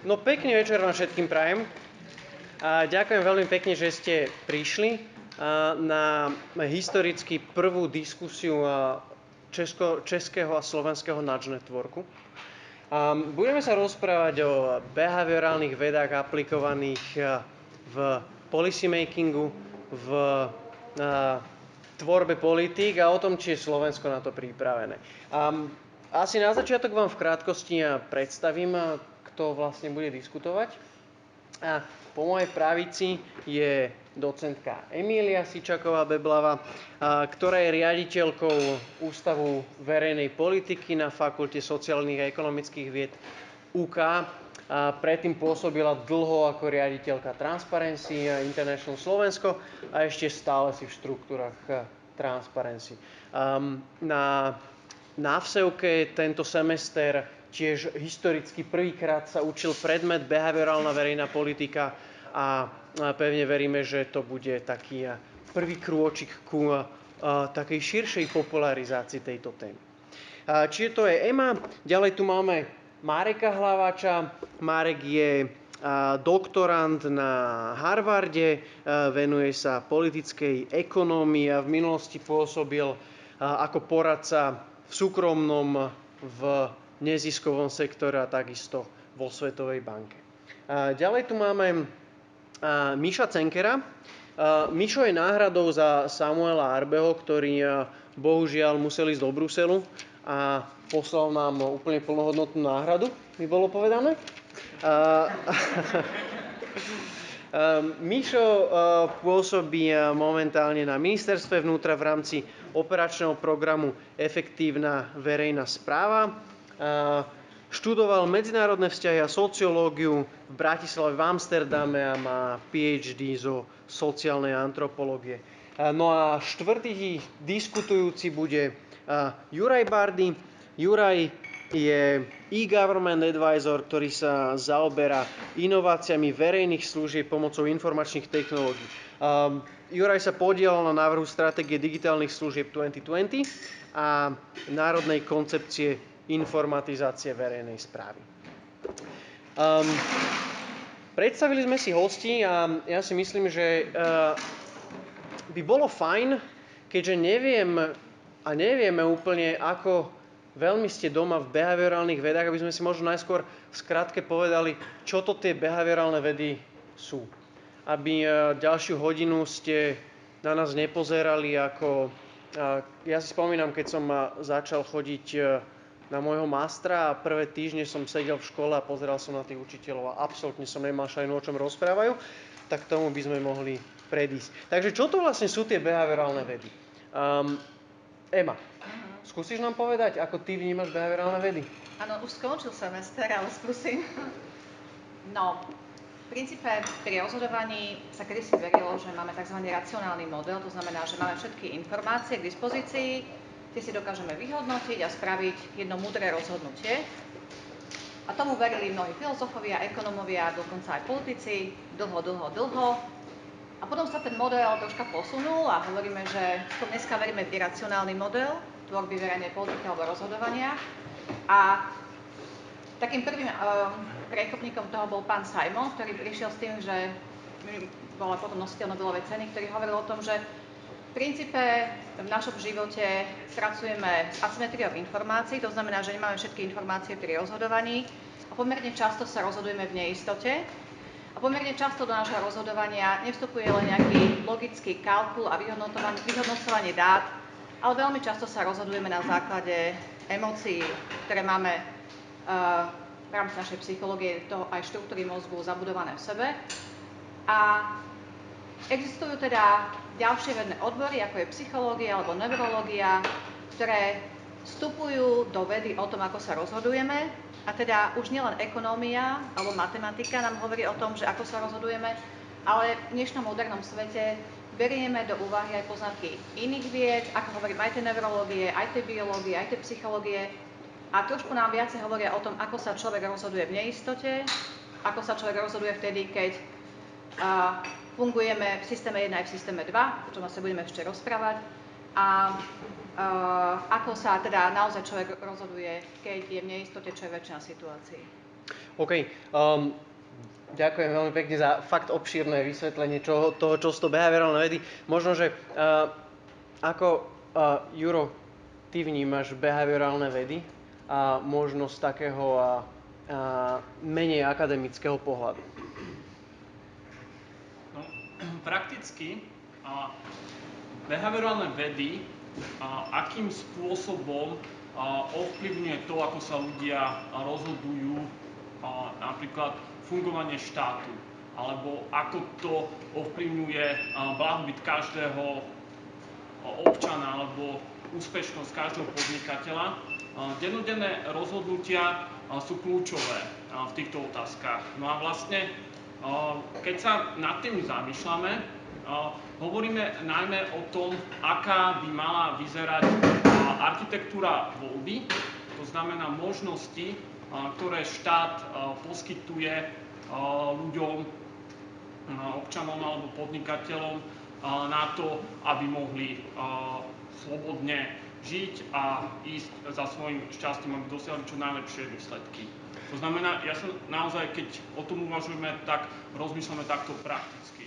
No pekný večer vám všetkým prajem. A ďakujem veľmi pekne, že ste prišli na historicky prvú diskusiu českého a slovenského Nudge Networku. Budeme sa rozprávať o behaviorálnych vedách aplikovaných v policy makingu, v tvorbe politík a o tom, či je Slovensko na to pripravené. Asi na začiatok vám v krátkosti predstavím, kto vlastne bude diskutovať. A po mojej pravici je docentka Emília Sičaková-Beblava, ktorá je riaditeľkou Ústavu verejnej politiky na Fakulte sociálnych a ekonomických vied UK. Predtým pôsobila dlho ako riaditeľka Transparency International Slovensko a ešte stále si v štruktúrach Transparency. Na návsevke tento semester tiež historicky prvýkrát sa učil predmet behaviorálna verejná politika a pevne veríme, že to bude taký prvý krôčik ku takej širšej popularizácii tejto témy. Čiže to je Ema. Ďalej tu máme Mareka Hlaváča. Marek je doktorand na Harvarde, venuje sa politickej ekonómii a v minulosti pôsobil ako poradca v súkromnom, v neziskovom sektore a takisto vo Svetovej banke. Ďalej tu máme Miša Cenkera. Mišo je náhradou za Samuela Arbeho, ktorý bohužiaľ musel ísť do Bruselu a poslal nám úplne plnohodnotnú náhradu, by bolo povedané. Mišo pôsobí momentálne na ministerstve vnútra v rámci operačného programu Efektívna verejná správa. Študoval medzinárodné vzťahy a sociológiu v Bratislave, v Amsterdame a má PhD zo sociálnej antropológie. No a štvrtý diskutujúci bude Juraj Bardy. Juraj je e-government advisor, ktorý sa zaoberá inováciami verejných služieb pomocou informačných technológií. Juraj sa podielal na návrhu stratégie digitálnych služieb 2020 a národnej koncepcie informatizácie verejnej správy. Predstavili sme si hostí a ja si myslím, že by bolo fajn, keďže nevieme úplne, ako veľmi ste doma v behaviorálnych vedách, aby sme si možno najskôr v skratke povedali, čo to tie behaviorálne vedy sú. Aby ďalšiu hodinu ste na nás nepozerali ako... Ja si spomínam, keď som začal chodiť na môjho mástra a prvé týždne som sedel v škole a pozeral som na tých učiteľov a absolútne som nemal šajnu, o čom rozprávajú, tak tomu by sme mohli predísť. Takže čo to vlastne sú tie behaviorálne vedy? Ema, skúsiš nám povedať, ako ty vnímaš behaviorálne vedy? Áno, už skončil semester, ale skúsim. No, v princípe pri rozhodovaní sa kedysi verilo, že máme tzv. Racionálny model, to znamená, že máme všetky informácie k dispozícii, tie si dokážeme vyhodnotiť a spraviť jedno múdre rozhodnutie. A tomu verili mnohí filozofovia, ekonómovia, dokonca aj politici, dlho. A potom sa ten model troška posunul a hovoríme, že dneska veríme v iracionálny model tvorby verejnej politiky alebo rozhodovania. A takým prvým priekopníkom toho bol pán Simon, ktorý prišiel s tým, že bola potom nositeľ Nobelovej ceny, ktorý hovoril o tom, že v princípe v našom živote pracujeme s asymetriou informácií, to znamená, že nemáme všetky informácie pri rozhodovaní a pomerne často sa rozhodujeme v neistote a pomerne často do nášho rozhodovania nevstupuje len nejaký logický kalkul a vyhodnocovanie dát, ale veľmi často sa rozhodujeme na základe emócií, ktoré máme v rámci našej psychológie, toho aj štruktúry mozgu zabudované v sebe. A existujú teda ďalšie vedné odbory, ako je psychológia alebo neurológia, ktoré vstupujú do vedy o tom, ako sa rozhodujeme. A teda už nielen ekonómia alebo matematika nám hovorí o tom, že ako sa rozhodujeme, ale v dnešnom modernom svete berieme do úvahy aj poznatky iných vied, ako hovorím, aj tej neurológie, aj tej biológie, aj tej psychológie. A trošku nám viacej hovoria o tom, ako sa človek rozhoduje v neistote, ako sa človek rozhoduje vtedy, keď fungujeme v systéme 1 aj v systéme 2, o čom sa budeme ešte rozprávať. A ako sa teda naozaj človek rozhoduje, keď je v neistote, čo je väčšina situácií. OK. Ďakujem veľmi pekne za fakt obšírne vysvetlenie toho, čo sú to behaviorálne vedy. Možno, že ako Juro, ty vnímaš behaviorálne vedy a možno z takého menej akademického pohľadu? No, prakticky behaviorálne vedy akým spôsobom ovplyvňuje to, ako sa ľudia rozhodujú, napríklad fungovanie štátu, alebo ako to ovplyvňuje blahobyt každého občana alebo úspešnosť každého podnikateľa. Dennodenné rozhodnutia sú kľúčové v týchto otázkach. No a vlastne, keď sa nad tým zamýšľame, hovoríme najmä o tom, aká by mala vyzerať architektúra voľby, to znamená možnosti, ktoré štát poskytuje ľuďom, občanom alebo podnikateľom na to, aby mohli slobodne žiť a ísť za svojím šťastím, aby dosiahli čo najlepšie výsledky. To znamená, ja som naozaj, keď o tom uvažujeme, tak rozmýšľame takto prakticky.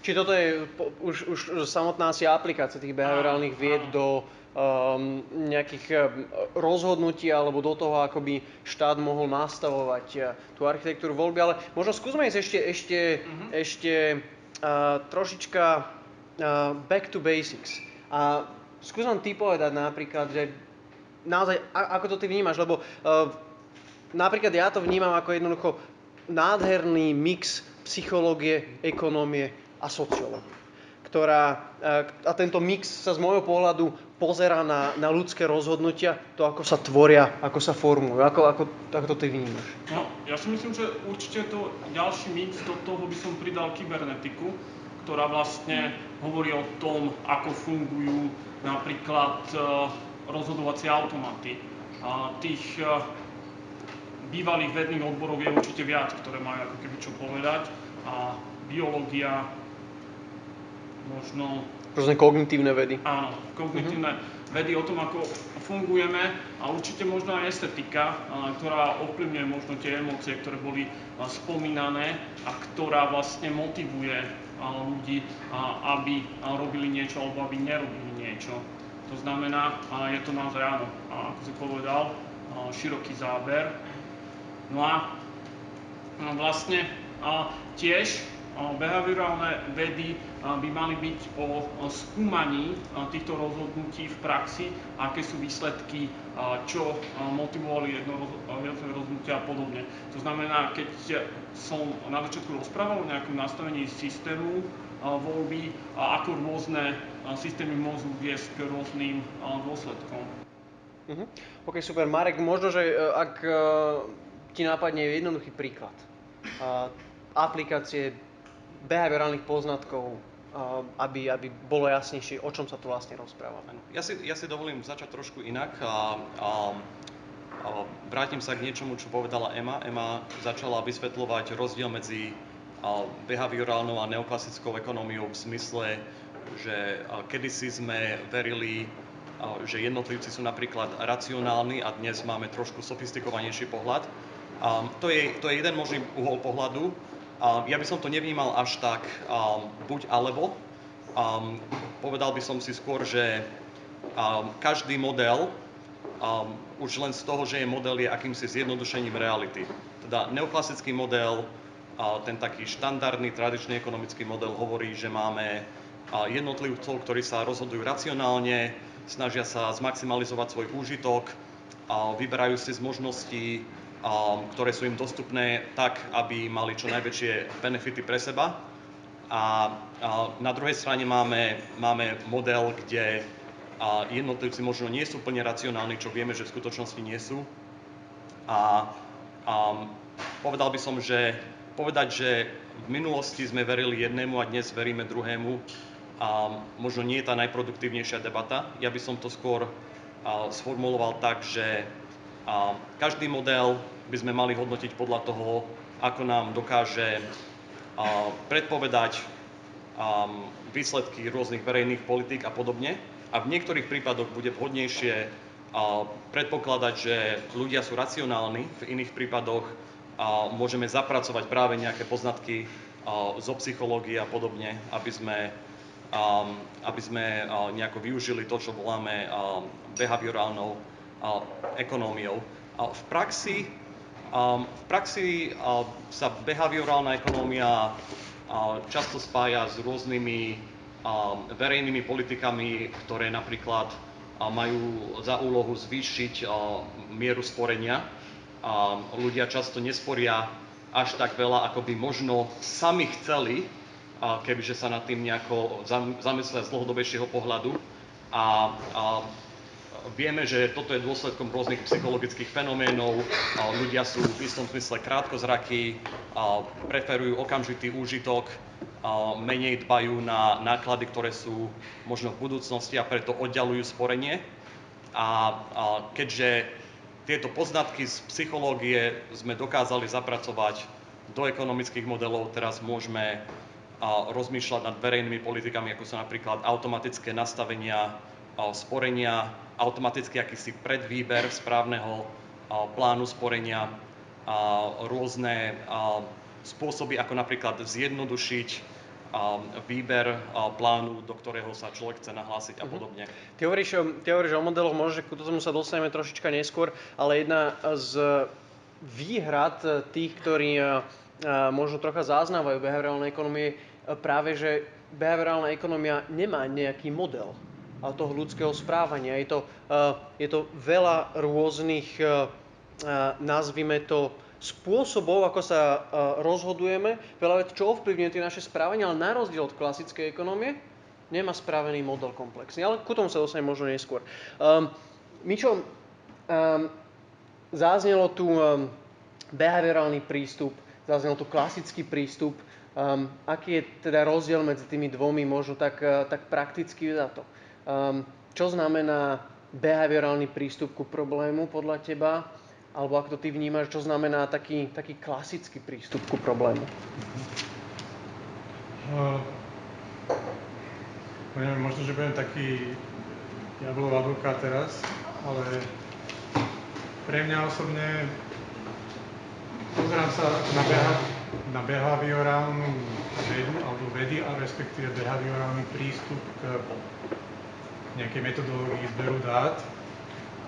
Čiže toto je už samotná asi aplikácia tých behaviorálnych vied do nejakých rozhodnutí alebo do toho, ako by štát mohol nastavovať tú architektúru voľby. Ale možno skúsme ísť ešte trošička back to basics. A skús nám ty povedať napríklad, že naozaj, ako to ty vnímaš, lebo napríklad ja to vnímam ako jednoducho nádherný mix psychológie, ekonómie a sociológie, a tento mix sa z môjho pohľadu pozerá na ľudské rozhodnutia, to, ako sa tvoria, ako sa formujú. Ako to ty vnímaš? No, ja si myslím, že určite to ďalší mix, do toho by som pridal kybernetiku, ktorá vlastne hovorí o tom, ako fungujú napríklad rozhodovacie automaty. Tých bývalých vedných odborov je určite viac, ktoré majú ako keby čo povedať. Biológia, možno rôzne kognitívne vedy. Áno, kognitívne vedy o tom, ako fungujeme, a určite možno aj estetika, ktorá ovplyvňuje možno tie emócie, ktoré boli spomínané a ktorá vlastne motivuje ľudí, aby robili niečo alebo aby nerobili niečo. To znamená, je to naozaj áno, ako si povedal, široký záber. No a vlastne tiež behaviorálne vedy by mali byť o skúmaní týchto rozhodnutí v praxi, aké sú výsledky, čo motivovali jednotlivé rozhodnutia a podobne. To znamená, keď som na začiatku rozprával o nejakom nastavení systému voľby, ako rôzne systémy môžu viesť k rôznym dôsledkom. OK, super. Marek, možno, že ak ti nápadne jednoduchý príklad aplikácie behaviorálnych poznatkov, aby bolo jasnejšie, o čom sa tu vlastne rozprávame. Ja si dovolím začať trošku inak. Vrátim sa k niečomu, čo povedala Ema. Ema začala vysvetľovať rozdiel medzi behaviorálnou a neoklasickou ekonómiou v zmysle, že kedysi sme verili, že jednotlivci sú napríklad racionálni a dnes máme trošku sofistikovanejší pohľad. To je jeden možný uhol pohľadu. Ja by som to nevnímal až tak buď alebo. Povedal by som si skôr, že každý model, už len z toho, že je model, je akýmsi zjednodušením reality. Teda neoklasický model, ten taký štandardný, tradičný ekonomický model hovorí, že máme jednotlivcov, ktorí sa rozhodujú racionálne, snažia sa zmaximalizovať svoj úžitok, vyberajú si z možností, ktoré sú im dostupné tak, aby mali čo najväčšie benefity pre seba. A na druhej strane máme model, kde jednotlivci možno nie sú plne racionálni, čo vieme, že v skutočnosti nie sú. A povedal by som, že povedať, že v minulosti sme verili jednému a dnes veríme druhému, možno nie je tá najproduktívnejšia debata. Ja by som to skôr sformuloval tak, že každý model by sme mali hodnotiť podľa toho, ako nám dokáže predpovedať výsledky rôznych verejných politík a podobne. A v niektorých prípadoch bude vhodnejšie predpokladať, že ľudia sú racionálni, v iných prípadoch môžeme zapracovať práve nejaké poznatky zo psychológie a podobne, aby sme nejako využili to, čo voláme behaviorálnou ekonómiou. V praxi sa behaviorálna ekonómia často spája s rôznymi verejnými politikami, ktoré napríklad majú za úlohu zvýšiť mieru sporenia. Ľudia často nesporia až tak veľa, ako by možno sami chceli, kebyže sa nad tým nejako zamyslia z dlhodobejšieho pohľadu. Vieme, že toto je dôsledkom rôznych psychologických fenoménov. Ľudia sú v istom zmysle krátkozrakí, preferujú okamžitý úžitok, menej dbajú na náklady, ktoré sú možno v budúcnosti a preto oddialujú sporenie. Keďže tieto poznatky z psychológie sme dokázali zapracovať do ekonomických modelov, teraz môžeme rozmýšľať nad verejnými politikami, ako sú napríklad automatické nastavenia sporenia, automaticky akýsi predvýber správneho plánu sporenia, rôzne spôsoby, ako napríklad zjednodušiť výber plánu, do ktorého sa človek chce nahlásiť a podobne. Ty hovoríš o modeloch, možno, že k tomu sa dostaneme trošička neskôr, ale jedna z výhrad tých, ktorí možno trocha záznávajú behaviorálnej ekonomie, práve že behaviorálna ekonomia nemá nejaký model toho ľudského správania. Je to veľa rôznych, nazvime to, spôsobov, ako sa rozhodujeme, veľa vecí, čo ovplyvňuje tie naše správanie, ale na rozdiel od klasickej ekonomie nemá spravený model komplexný. Ale ku tomu sa dostaneme možno neskôr. Mičo, zaznelo tu behaviorálny prístup, zaznel tu klasický prístup. Aký je teda rozdiel medzi tými dvomi, možno tak prakticky vzato? Čo znamená behaviorálny prístup ku problému podľa teba? Alebo ako to ty vnímaš, čo znamená taký klasický prístup ku problému? Možno, že budem taký diablov advokát teraz, ale pre mňa osobne pozerám sa na behaviorálnu vedu, alebo vedy, a respektíve behaviorálny prístup k nejakej metodológii zberu dát,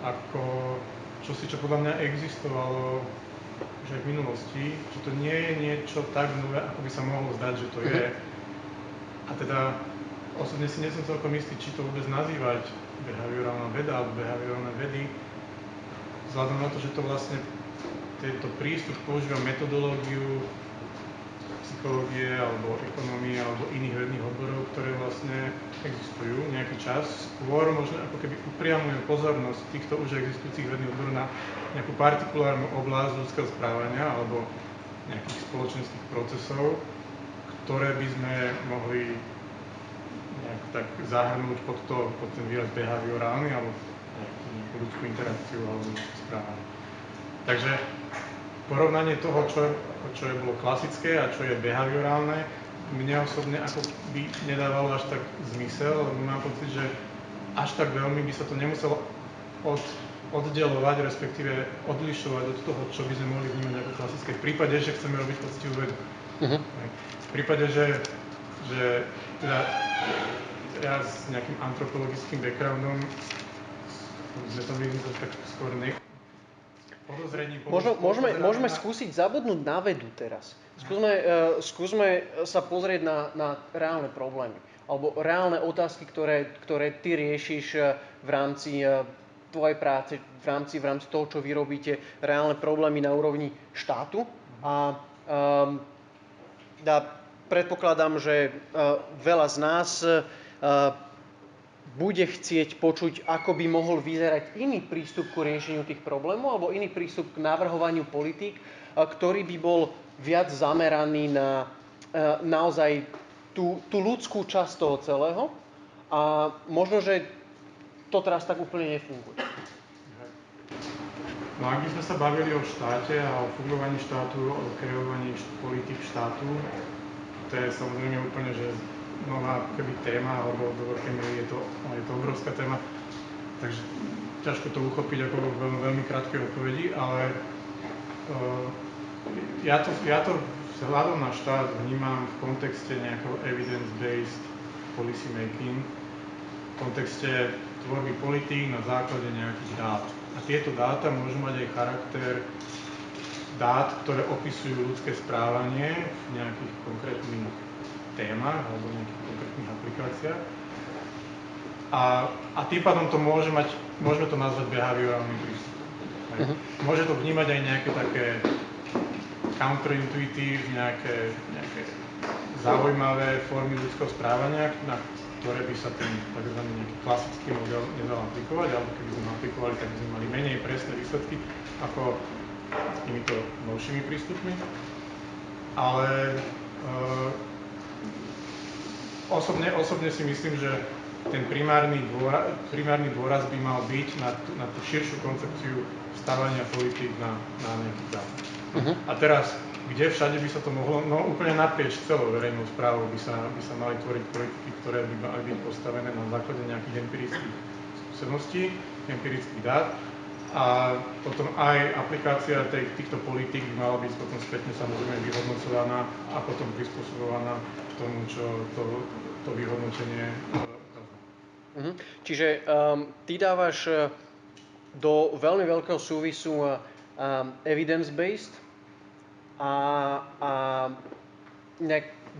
ako čosi, čo podľa mňa existovalo už aj v minulosti, že to nie je niečo tak nové, ako by sa mohlo zdať, že to je. A teda osobne si nie som celkom istý, či to vôbec nazývať behaviorálna veda alebo behaviorálne vedy, vzhľadom na to, že to vlastne tento prístup používa metodológiu psychológie alebo ekonomie alebo iných vedných odborov, ktoré vlastne existujú nejaký čas. Skôr možno ako keby upriamujú pozornosť týchto už existujúcich vedných odborov na nejakú partikulárnu oblasť ľudského správania alebo nejakých spoločenských procesov, ktoré by sme mohli nejak tak zahrnúť pod ten výraz behaviorálny alebo nejakú ľudskú interakciu alebo ľudské správanie. Takže porovnanie toho, čo je bolo klasické a čo je behaviorálne, mne osobne ako by nedávalo až tak zmysel, lebo mám pocit, že až tak veľmi by sa to nemuselo oddelovať, respektíve odlišovať od toho, čo by sme mohli vnímať ako klasické. V prípade, že chceme robiť poctivú vedu. V prípade, že teda ja s nejakým antropologickým backgroundom sme to videli tak skôr Môžeme skúsiť zabudnúť na vedu teraz. Skúsme sa pozrieť na reálne problémy. Alebo reálne otázky, ktoré ty riešiš v rámci tvojej práce, v rámci toho, čo vy robíte, reálne problémy na úrovni štátu. A predpokladám, že veľa z nás bude chcieť počuť, ako by mohol vyzerať iný prístup ku riešeniu tých problémov alebo iný prístup k navrhovaniu politík, ktorý by bol viac zameraný na naozaj tú ľudskú časť toho celého. A možno, že to teraz tak úplne nefunguje. No ak by sme sa bavili o štáte a o fungovaní štátu, o kreovaní politík štátu, to je samozrejme úplne, že nová keby téma, alebo do veľkej miery je to obrovská téma, takže ťažko to uchopiť ako veľmi krátkej odpovedi, ale ja to vzhľadom na štát vnímam v kontexte nejakého evidence-based policy making, v kontexte tvorby politík na základe nejakých dát. A tieto dáta môžu mať aj charakter dát, ktoré opisujú ľudské správanie v nejakých konkrétnych témach alebo nejakých konkrétnych aplikáciách. A tým pádom to môžeme to nazvať behaviorálnym prístupom. Môže to vnímať aj nejaké také counterintuitive, nejaké zaujímavé formy ľudského správania, na ktoré by sa ten tzv. Nejaký klasický model nedal aplikovať, alebo keby sme aplikovali, tak by sme mali menej presné výsledky ako týmito novšími prístupmi. Ale osobne si myslím, že ten primárny dôraz by mal byť na tú širšiu koncepciu stavania politík na nejakých dátach. A teraz, kde všade by sa to mohlo, no úplne naprieč celou verejnou správou by sa mali tvoriť politiky, ktoré by mali byť postavené na základe nejakých empirických skúseností, empirických dát. A potom aj aplikácia týchto politík by mala byť potom spätne samozrejme vyhodnocovaná a potom prispôsobovaná tomu, čo to vyhodnotenie ukazuje. Čiže ty dávaš do veľmi veľkého súvisu evidence-based a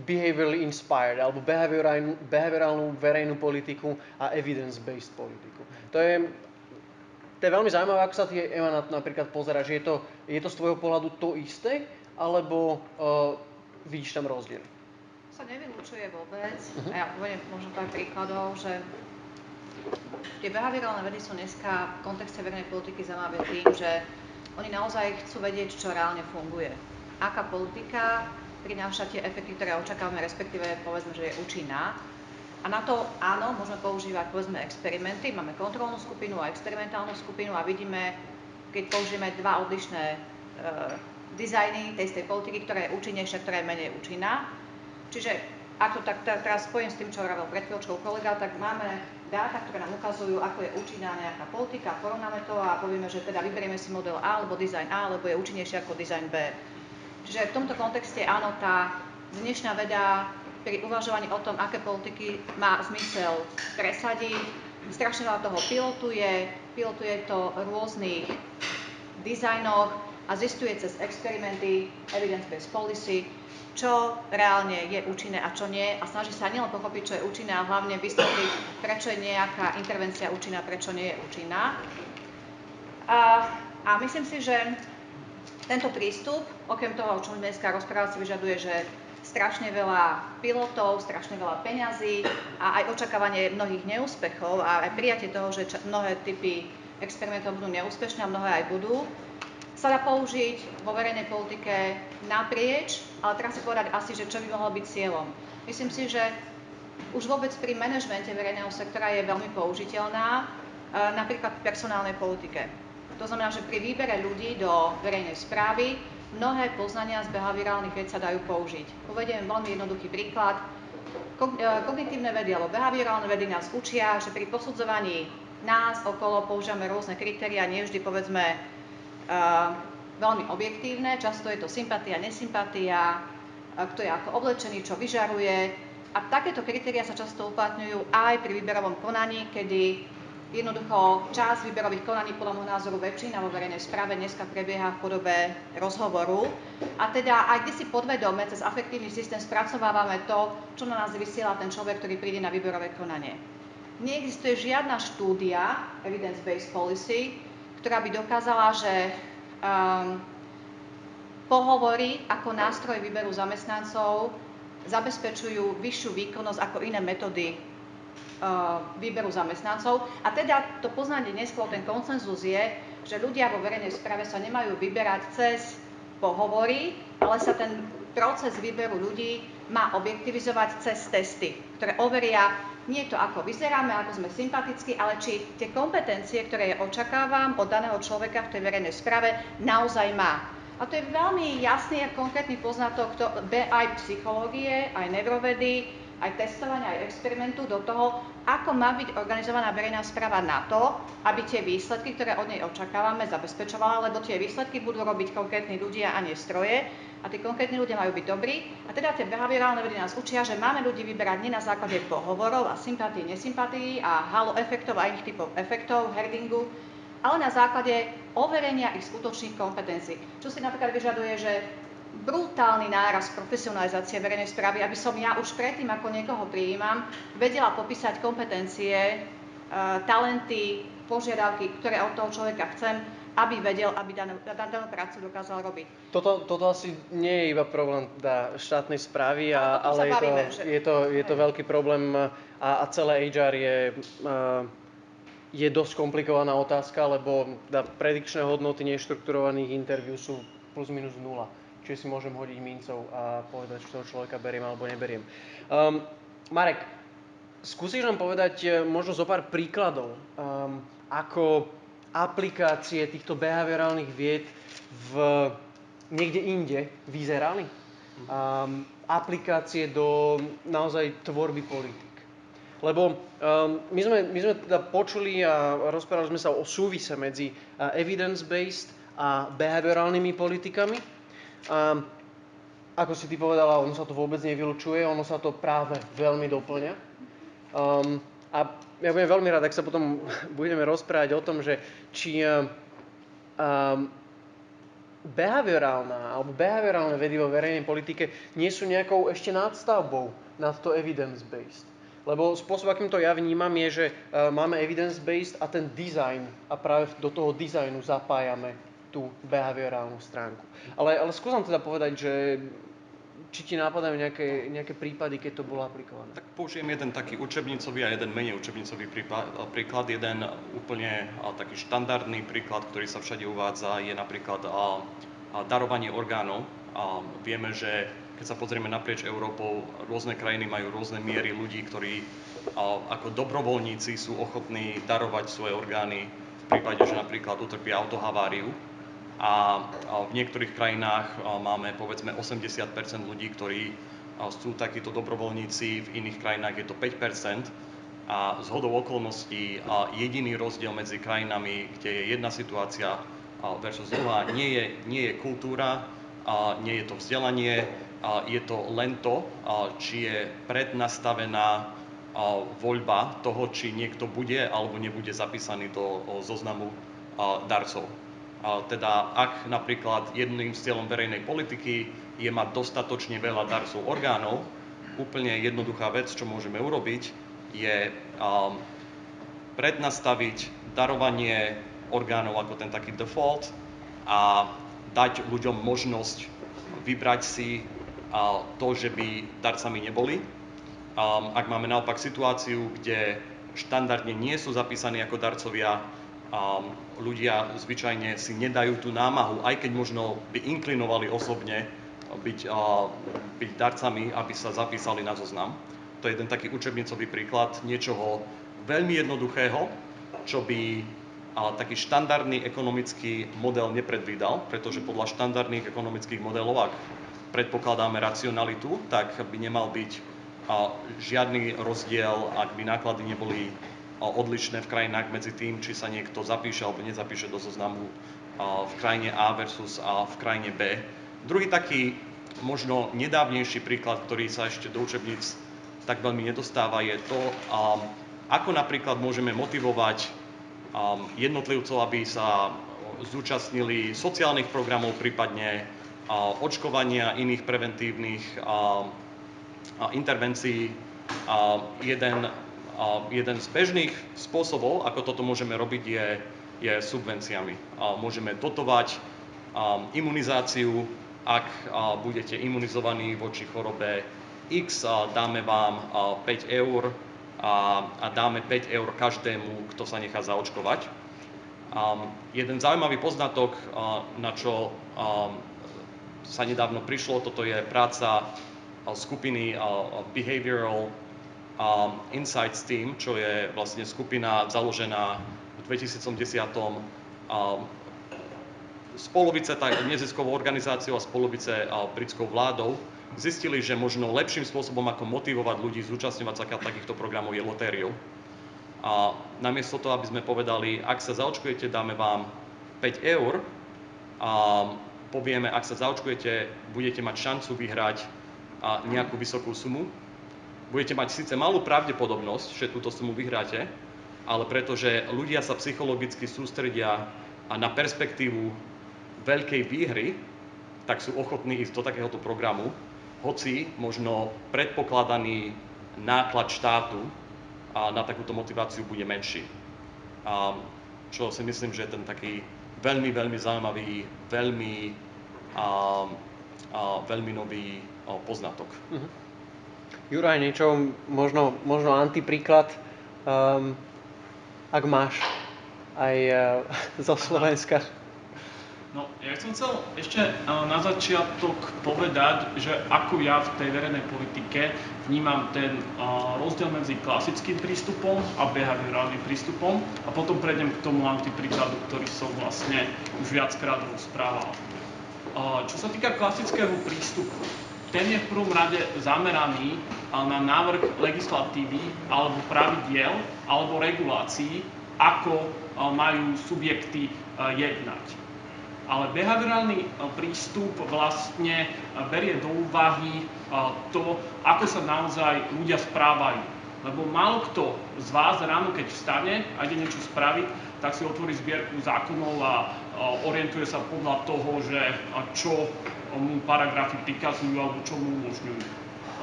behaviorally inspired, alebo behaviorálnu verejnú politiku a evidence-based politiku. To je veľmi zaujímavé, ako sa ty, Ema, napríklad pozeráš. Je to z tvojho pohľadu to isté, alebo vidíš tam rozdiel? Sa nevylučuje vôbec. A ja uvediem možno pár príkladov, že tie behaviorálne vedy sú dneska v kontexte verejnej politiky zaujímavé tým, že oni naozaj chcú vedieť, čo reálne funguje. Aká politika prináša tie efekty, ktoré očakávame, respektíve povedzme, že je účinná. A na to áno, môžeme používať povedzme experimenty, máme kontrolnú skupinu a experimentálnu skupinu a vidíme, keď použijeme dva odlišné dizajny tej istej politiky, ktorá je účinnejšia, ktorá je menej účinná. Čiže ak to tak teraz spojím s tým, čo hovoril pred chvíľočkou kolega, tak máme dáta, ktoré nám ukazujú, ako je účinná nejaká politika, porovnáme to a povieme, že teda vyberieme si model A alebo dizajn A, lebo je účinnejší ako dizajn B. Čiže v tomto kontexte áno, tá dnešná veda pri uvažovaní o tom, aké politiky má zmysel presadiť, strašne veľa toho pilotuje to v rôznych dizajnoch a zistuje cez experimenty, evidence-based policy, čo reálne je účinné a čo nie a snaží sa nielen pochopiť, čo je účinné, a hlavne vysvetliť, prečo je nejaká intervencia účinná, prečo nie je účinná. A myslím si, že tento prístup, okrem toho, o čom dneska rozprávať, si vyžaduje, že strašne veľa pilotov, strašne veľa peňazí a aj očakávanie mnohých neúspechov a aj prijatie toho, že mnohé typy experimentov budú neúspešné a mnohé aj budú, sa dá použiť vo verejnej politike naprieč, ale teraz si povedať asi, že čo by mohlo byť cieľom. Myslím si, že už vôbec pri manažmente verejného sektora je veľmi použiteľná, napríklad v personálnej politike. To znamená, že pri výbere ľudí do verejnej správy mnohé poznania z behaviorálnych vied sa dajú použiť. Uvediem veľmi jednoduchý príklad. Kognitívne vedy alebo behaviorálne vedy nás učia, že pri posudzovaní nás okolo používame rôzne kritériá, nie vždy povedzme veľmi objektívne, často je to sympatia, nesympatia, kto je ako oblečený, čo vyžaruje. A takéto kritériá sa často uplatňujú aj pri výberovom konaní, kedy jednoducho časť výberových konaní podľa môjho názoru väčšina vo verejnej správe dneska prebieha v podobe rozhovoru. A teda aj kde si podvedome cez afektívny systém spracovávame to, čo na nás vysiela ten človek, ktorý príde na výberové konanie. Neexistuje žiadna štúdia, evidence-based policy, ktorá by dokázala, že pohovory ako nástroj výberu zamestnancov zabezpečujú vyššiu výkonnosť ako iné metódy výberu zamestnancov. A teda to poznanie neskôr, ten konsenzus je, že ľudia vo verejnej správe sa nemajú vyberať cez pohovory, ale sa ten proces výberu ľudí má objektivizovať cez testy, ktoré overia nie to, ako vyzeráme, ako sme sympatickí, ale či tie kompetencie, ktoré ja očakávam od daného človeka v tej verejnej správe, naozaj má. A to je veľmi jasný a konkrétny poznatok aj psychológie, aj neurovedy, aj testovania, aj experimentu do toho, ako má byť organizovaná verejná správa na to, aby tie výsledky, ktoré od nej očakávame, zabezpečovala, lebo tie výsledky budú robiť konkrétni ľudia a nie stroje. A tí konkrétni ľudia majú byť dobrí. A teda tie behaviorálne vedy nás učia, že máme ľudí vyberať nie na základe pohovorov a sympatí, nesympatí a halo efektov a iných typov efektov, herdingu, ale na základe overenia ich skutočných kompetencií. Čo si napríklad vyžaduje, že brutálny náraz profesionalizácie verejnej správy, aby som ja už predtým, ako niekoho prijímam, vedela popísať kompetencie, talenty, požiadavky, ktoré od toho človeka chcem, aby vedel, aby danú prácu dokázal robiť. Toto asi nie je iba problém štátnej správy, ale je to veľký problém a celé HR je dosť komplikovaná otázka, lebo predikčné hodnoty neštrukturovaných interviú sú plus minus 0. Čiže si môžem hodiť mincov a povedať, či toho človeka beriem alebo neberiem. Marek, skúsiš nám povedať možno zo pár príkladov, ako aplikácie týchto behaviorálnych vied niekde inde vyzerali? Aplikácie do naozaj tvorby politik. Lebo my sme teda počuli a rozprávali sme sa o súvise medzi evidence-based a behaviorálnymi politikami. Ako si ty povedala, ono sa to vôbec nevylučuje, ono sa to práve veľmi doplňa. A ja budem veľmi rád, ak sa potom budeme rozprávať o tom, že či behaviorálne vedy vo verejnej politike nie sú nejakou ešte nadstavbou nad to evidence-based. Lebo spôsob, akým to ja vnímam, je, že máme evidence-based a ten design a práve do toho dizajnu zapájame tú behaviorálnu stránku. Ale skúsim teda povedať, že či ti napadajú nejaké prípady, keď to bolo aplikované? Tak použijem jeden taký učebnicový a jeden menej učebnicový príklad. Jeden úplne taký štandardný príklad, ktorý sa všade uvádza, je napríklad darovanie orgánov. Vieme, že keď sa pozrieme naprieč Európou, rôzne krajiny majú rôzne miery ľudí, ktorí ako dobrovoľníci sú ochotní darovať svoje orgány v prípade, že napríklad utrpia autohaváriu. A v niektorých krajinách máme povedzme 80% ľudí, ktorí sú takíto dobrovoľníci, v iných krajinách je to 5%. A zhodou okolností jediný rozdiel medzi krajinami, kde je jedna situácia versus druhá, nie je kultúra, nie je to vzdelanie, je to len to, či je prednastavená voľba toho, či niekto bude alebo nebude zapísaný do zoznamu darcov. Teda ak napríklad jedným z cieľom verejnej politiky je mať dostatočne veľa darcov orgánov, úplne jednoduchá vec, čo môžeme urobiť, je prednastaviť darovanie orgánov ako ten taký default a dať ľuďom možnosť vybrať si to, že by darcami neboli. Ak máme naopak situáciu, kde štandardne nie sú zapísaní ako darcovia, ľudia zvyčajne si nedajú tú námahu, aj keď možno by inklinovali osobne byť darcami, aby sa zapísali na zoznam. To je jeden taký učebnicový príklad niečoho veľmi jednoduchého, čo by taký štandardný ekonomický model nepredvídal, pretože podľa štandardných ekonomických modelov, ak predpokladáme racionalitu, tak by nemal byť žiadny rozdiel, ak by náklady neboli odlišné v krajinách medzi tým, či sa niekto zapíše alebo nezapíše do zoznamu v krajine A versus v krajine B. Druhý taký možno nedávnejší príklad, ktorý sa ešte do učebníc tak veľmi nedostáva, je to, ako napríklad môžeme motivovať jednotlivcov, aby sa zúčastnili sociálnych programov, prípadne očkovania, iných preventívnych intervencií. Jeden z bežných spôsobov, ako toto môžeme robiť, je subvenciami. Môžeme dotovať imunizáciu. Ak budete imunizovaní voči chorobe X, dáme vám 5 eur a dáme 5 eur každému, kto sa nechá zaočkovať. Jeden zaujímavý poznatok, na čo sa nedávno prišlo, toto je práca skupiny Behavioral Insights Team, čo je vlastne skupina založená v 2010 z polovice neziskovou organizáciou a z polovice britskou vládou, zistili, že možno lepším spôsobom, ako motivovať ľudí zúčastňovať sa takýchto programov, je lotériou. A namiesto toho, aby sme povedali, ak sa zaočkujete, dáme vám 5 eur a povieme, ak sa zaočkujete, budete mať šancu vyhrať nejakú vysokú sumu. Budete mať síce malú pravdepodobnosť, že túto sumu vyhráte, ale pretože ľudia sa psychologicky sústredia na perspektívu veľkej výhry, tak sú ochotní ísť do takéhoto programu, hoci možno predpokladaný náklad štátu na takúto motiváciu bude menší. Čo si myslím, že je ten taký veľmi, veľmi zaujímavý, veľmi nový poznatok. Juraj, niečo, možno antipríklad, ak máš aj zo Slovenska. No, ja som chcel ešte na začiatok povedať, že ako ja v tej verejnej politike vnímam ten rozdiel medzi klasickým prístupom a behaviorálnym prístupom a potom prejdem k tomu antipríkladu, ktorý som vlastne už viackrát rozprával. Čo sa týka klasického prístupu, ten je v prvom rade zameraný na návrh legislatívy alebo pravidiel alebo regulácií, ako majú subjekty jednať. Ale behaviorálny prístup vlastne berie do úvahy to, ako sa naozaj ľudia správajú. Lebo málo kto z vás ráno, keď vstane a ide niečo spraviť, tak si otvorí zbierku zákonov a orientuje sa podľa toho, že čo mu paragrafy prikazujú alebo čo mu umožňujú.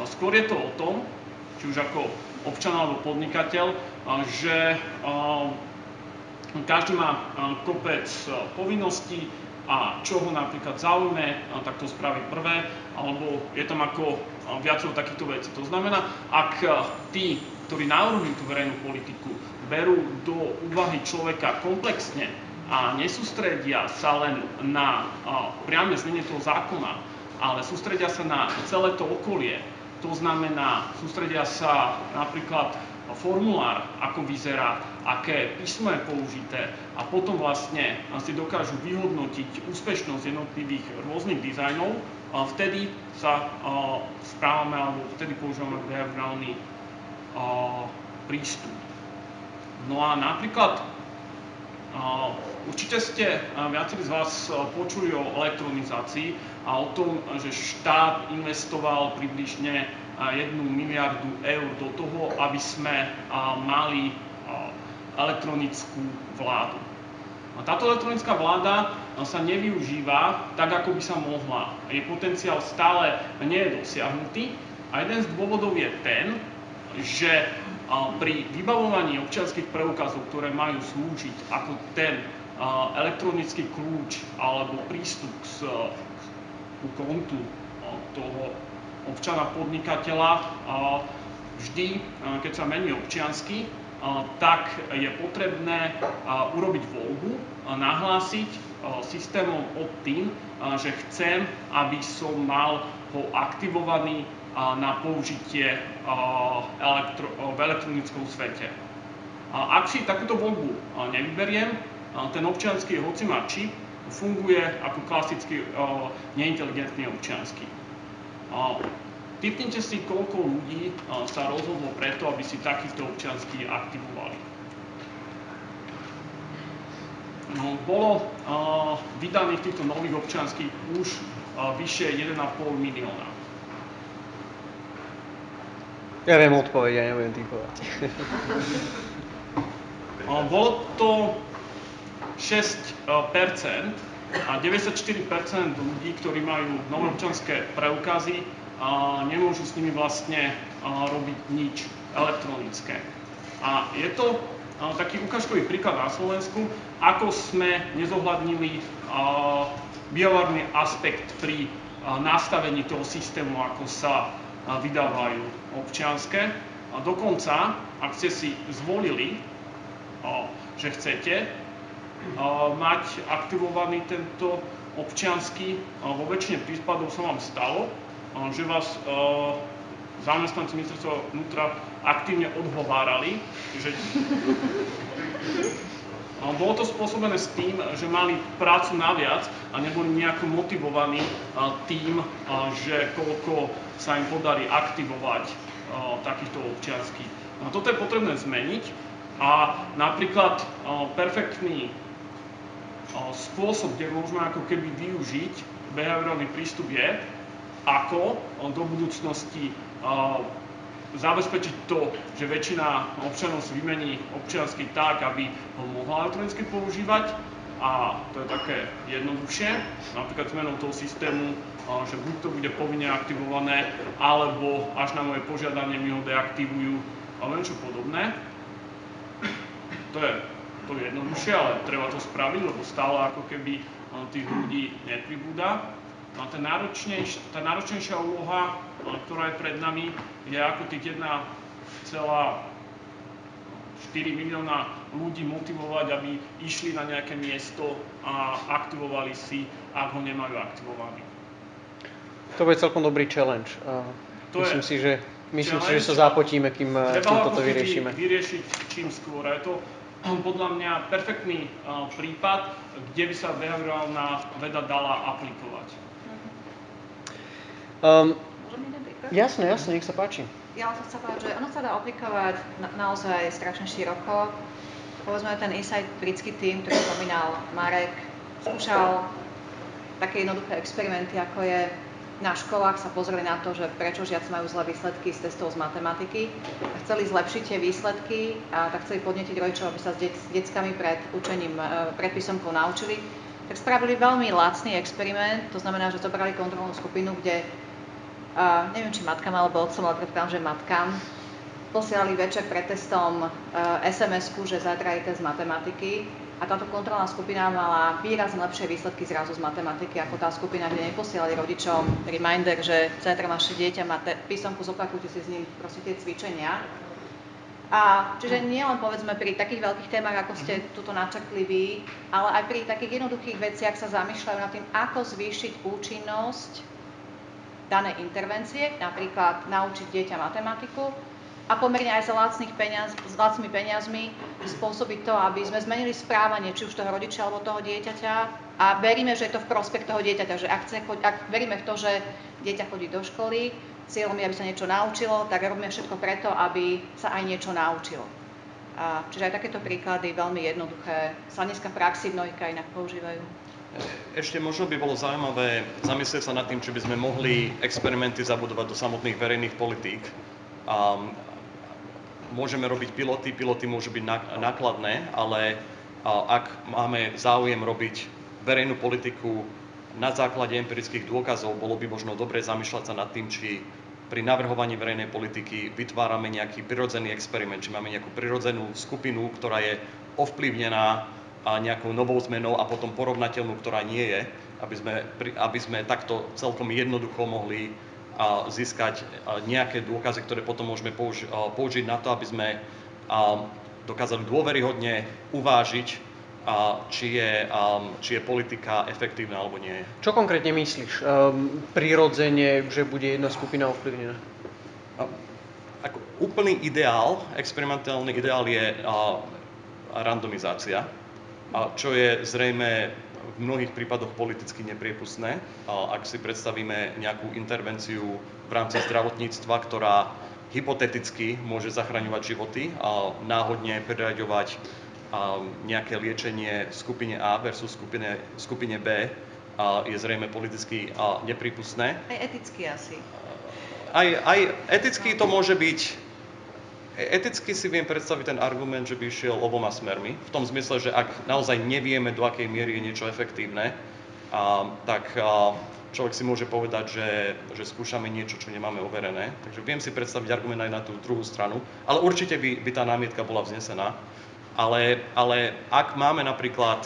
Skôr je to o tom, či už ako občan alebo podnikateľ, že každý má kopec povinností, a čo ho napríklad zaujme, tak to spraví prvé, alebo je tam ako viacero takýchto vecí. To znamená, ak tí, ktorí navrhujú tú verejnú politiku, berú do úvahy človeka komplexne a nesústredia sa len na priame znenie toho zákona, ale sústredia sa na celé to okolie, to znamená, sústredia sa napríklad formulár, ako vyzerá, aké písmo je použité a potom vlastne si dokážu vyhodnotiť úspešnosť jednotlivých rôznych dizajnov, vtedy sa správame alebo vtedy používame behaviorálny prístup. No a napríklad určite ste viacerí z vás počuli o elektronizácii a o tom, že štát investoval približne 1 miliardu eur do toho, aby sme mali elektronickú vládu. Táto elektronická vláda sa nevyužíva tak, ako by sa mohla. Jej potenciál stále nie je dosiahnutý a jeden z dôvodov je ten, že pri vybavovaní občianskych preukazov, ktoré majú slúžiť ako ten elektronický kľúč alebo prístup ku kontu toho občana podnikateľa, vždy, keď sa mení občiansky, tak je potrebné urobiť voľbu, nahlásiť systémom opt-in, že chcem, aby som mal ho aktivovaný na použitie v elektronickom svete. Ak si takúto voľbu nevyberiem, ten občiansky, hoci má čip, funguje ako klasický neinteligentný občiansky. Tipnite si, koľko ľudí sa rozhodlo preto, aby si takýto občiansky aktivovali. Bolo vydaných týchto nových občianských už vyše 1,5 milióna. Ja viem odpoveď, ja nebudem typovať. Bolo to 6%. A 94% ľudí, ktorí majú nové občianske preukazy, nemôžu s nimi vlastne robiť nič elektronické. A je to taký ukážkový príklad na Slovensku, ako sme nezohľadnili behaviorálny aspekt pri nastavení toho systému, ako sa vydávajú občianske. A dokonca, ak ste si zvolili, že chcete mať aktivovaný tento občiansky, vo väčšine prípadov sa vám stalo, že vás zamestnanci ministerstva vnútra aktívne odhovárali, že Bolo to spôsobené s tým, že mali prácu naviac a neboli nejako motivovaní tým, že koľko sa im podarí aktivovať takýchto občianskych. Toto je potrebné zmeniť a napríklad perfektný spôsob, kde môžeme ako keby využiť behaviorálny prístup je, ako do budúcnosti zabezpečiť to, že väčšina občanov si vymení občiansky tak, aby ho mohla elektronicky používať a to je také jednoduchšie, napríklad zmenou toho systému, že buď to bude povinne aktivované, alebo až na moje požiadanie mi ho deaktivujú alebo niečo podobné. To je jednoduchšie, ale treba to spraviť, lebo stále ako keby tých ľudí nepribúda. No a tá náročnejšia úloha, ktorá je pred nami, je ako tých 1,4 milióna ľudí motivovať, aby išli na nejaké miesto a aktivovali si, ak ho nemajú aktivovaný. To bude celkom dobrý challenge. Myslím si, že sa zapotíme, kým toto vyriešime. Vyriešiť čím skôr. Je to podľa mňa perfektný prípad, kde by sa behaviorálna veda dala aplikovať. Môžem jeden príklad? Jasné, nech sa páči. Ja som chcela povedať, že ono sa dá aplikovať naozaj strašne široko. Povedzme, ten Insight britský tím, ktorý spomínal Marek, skúšal také jednoduché experimenty, ako je na školách sa pozreli na to, že prečo žiaci majú zlé výsledky z testov z matematiky a chceli zlepšiť tie výsledky a tak chceli podnetiť rodičov, aby sa s deckami pred učením pred písomkou naučili. Tak spravili veľmi lacný experiment, to znamená, že zobrali kontrolnú skupinu, kde neviem, či matkám alebo otcom, ale predpokladám, že matkám posielali večer pred testom SMS-ku, že zajtra je test z matematiky a táto kontrolná skupina mala výrazne lepšie výsledky zrazu z matematiky ako tá skupina, kde neposielali rodičom reminder, že zajtra naše dieťa má písomku, zopakujte si s ním proste tie cvičenia. A čiže nie len povedzme pri takých veľkých témach, ako ste tuto načrtli vy, ale aj pri takých jednoduchých veciach sa zamýšľajú nad tým, ako zvýšiť účinnosť danej intervencie, napríklad naučiť dieťa matematiku a pomerne aj s lacnými peniazmi spôsobiť to, aby sme zmenili správanie či už toho rodiča alebo toho dieťaťa a veríme, že je to v prospech toho dieťaťa, že ak veríme v to, že dieťa chodí do školy, cieľom je, aby sa niečo naučilo, tak robíme všetko preto, aby sa aj niečo naučilo. Čiže aj takéto príklady, veľmi jednoduché, sa dneska v praxi v mnohých krajinách používajú. Ešte možno by bolo zaujímavé zamyslieť sa nad tým, či by sme mohli experimenty zabudovať do samotných verejných politík. Môžeme robiť piloty môžu byť nákladné, ale ak máme záujem robiť verejnú politiku na základe empirických dôkazov, bolo by možno dobre zamýšľať sa nad tým, či pri navrhovaní verejnej politiky vytvárame nejaký prirodzený experiment, či máme nejakú prirodzenú skupinu, ktorá je ovplyvnená nejakou novou zmenou a potom porovnateľnú, ktorá nie je, aby sme takto celkom jednoducho mohli získať nejaké dôkazy, ktoré potom môžeme použiť na to, aby sme dokázali dôveryhodne uvážiť, či je politika efektívna alebo nie je. Čo konkrétne myslíš? Prirodzene, že bude jedna skupina ovplyvnená? Ako úplný ideál, experimentálny ideál je randomizácia, čo je zrejme v mnohých prípadoch politicky nepriepustné. Ak si predstavíme nejakú intervenciu v rámci zdravotníctva, ktorá hypoteticky môže zachraňovať životy a náhodne priraďovať nejaké liečenie skupine A versus skupine B, je zrejme politicky nepriepustné. Aj eticky asi. Aj eticky to môže byť. Eticky si viem predstaviť ten argument, že by išiel oboma smermi. V tom zmysle, že ak naozaj nevieme, do akej miery je niečo efektívne, tak človek si môže povedať, že skúšame niečo, čo nemáme overené. Takže viem si predstaviť argument aj na tú druhú stranu. Ale určite by tá námietka bola vznesená. Ale ak máme napríklad,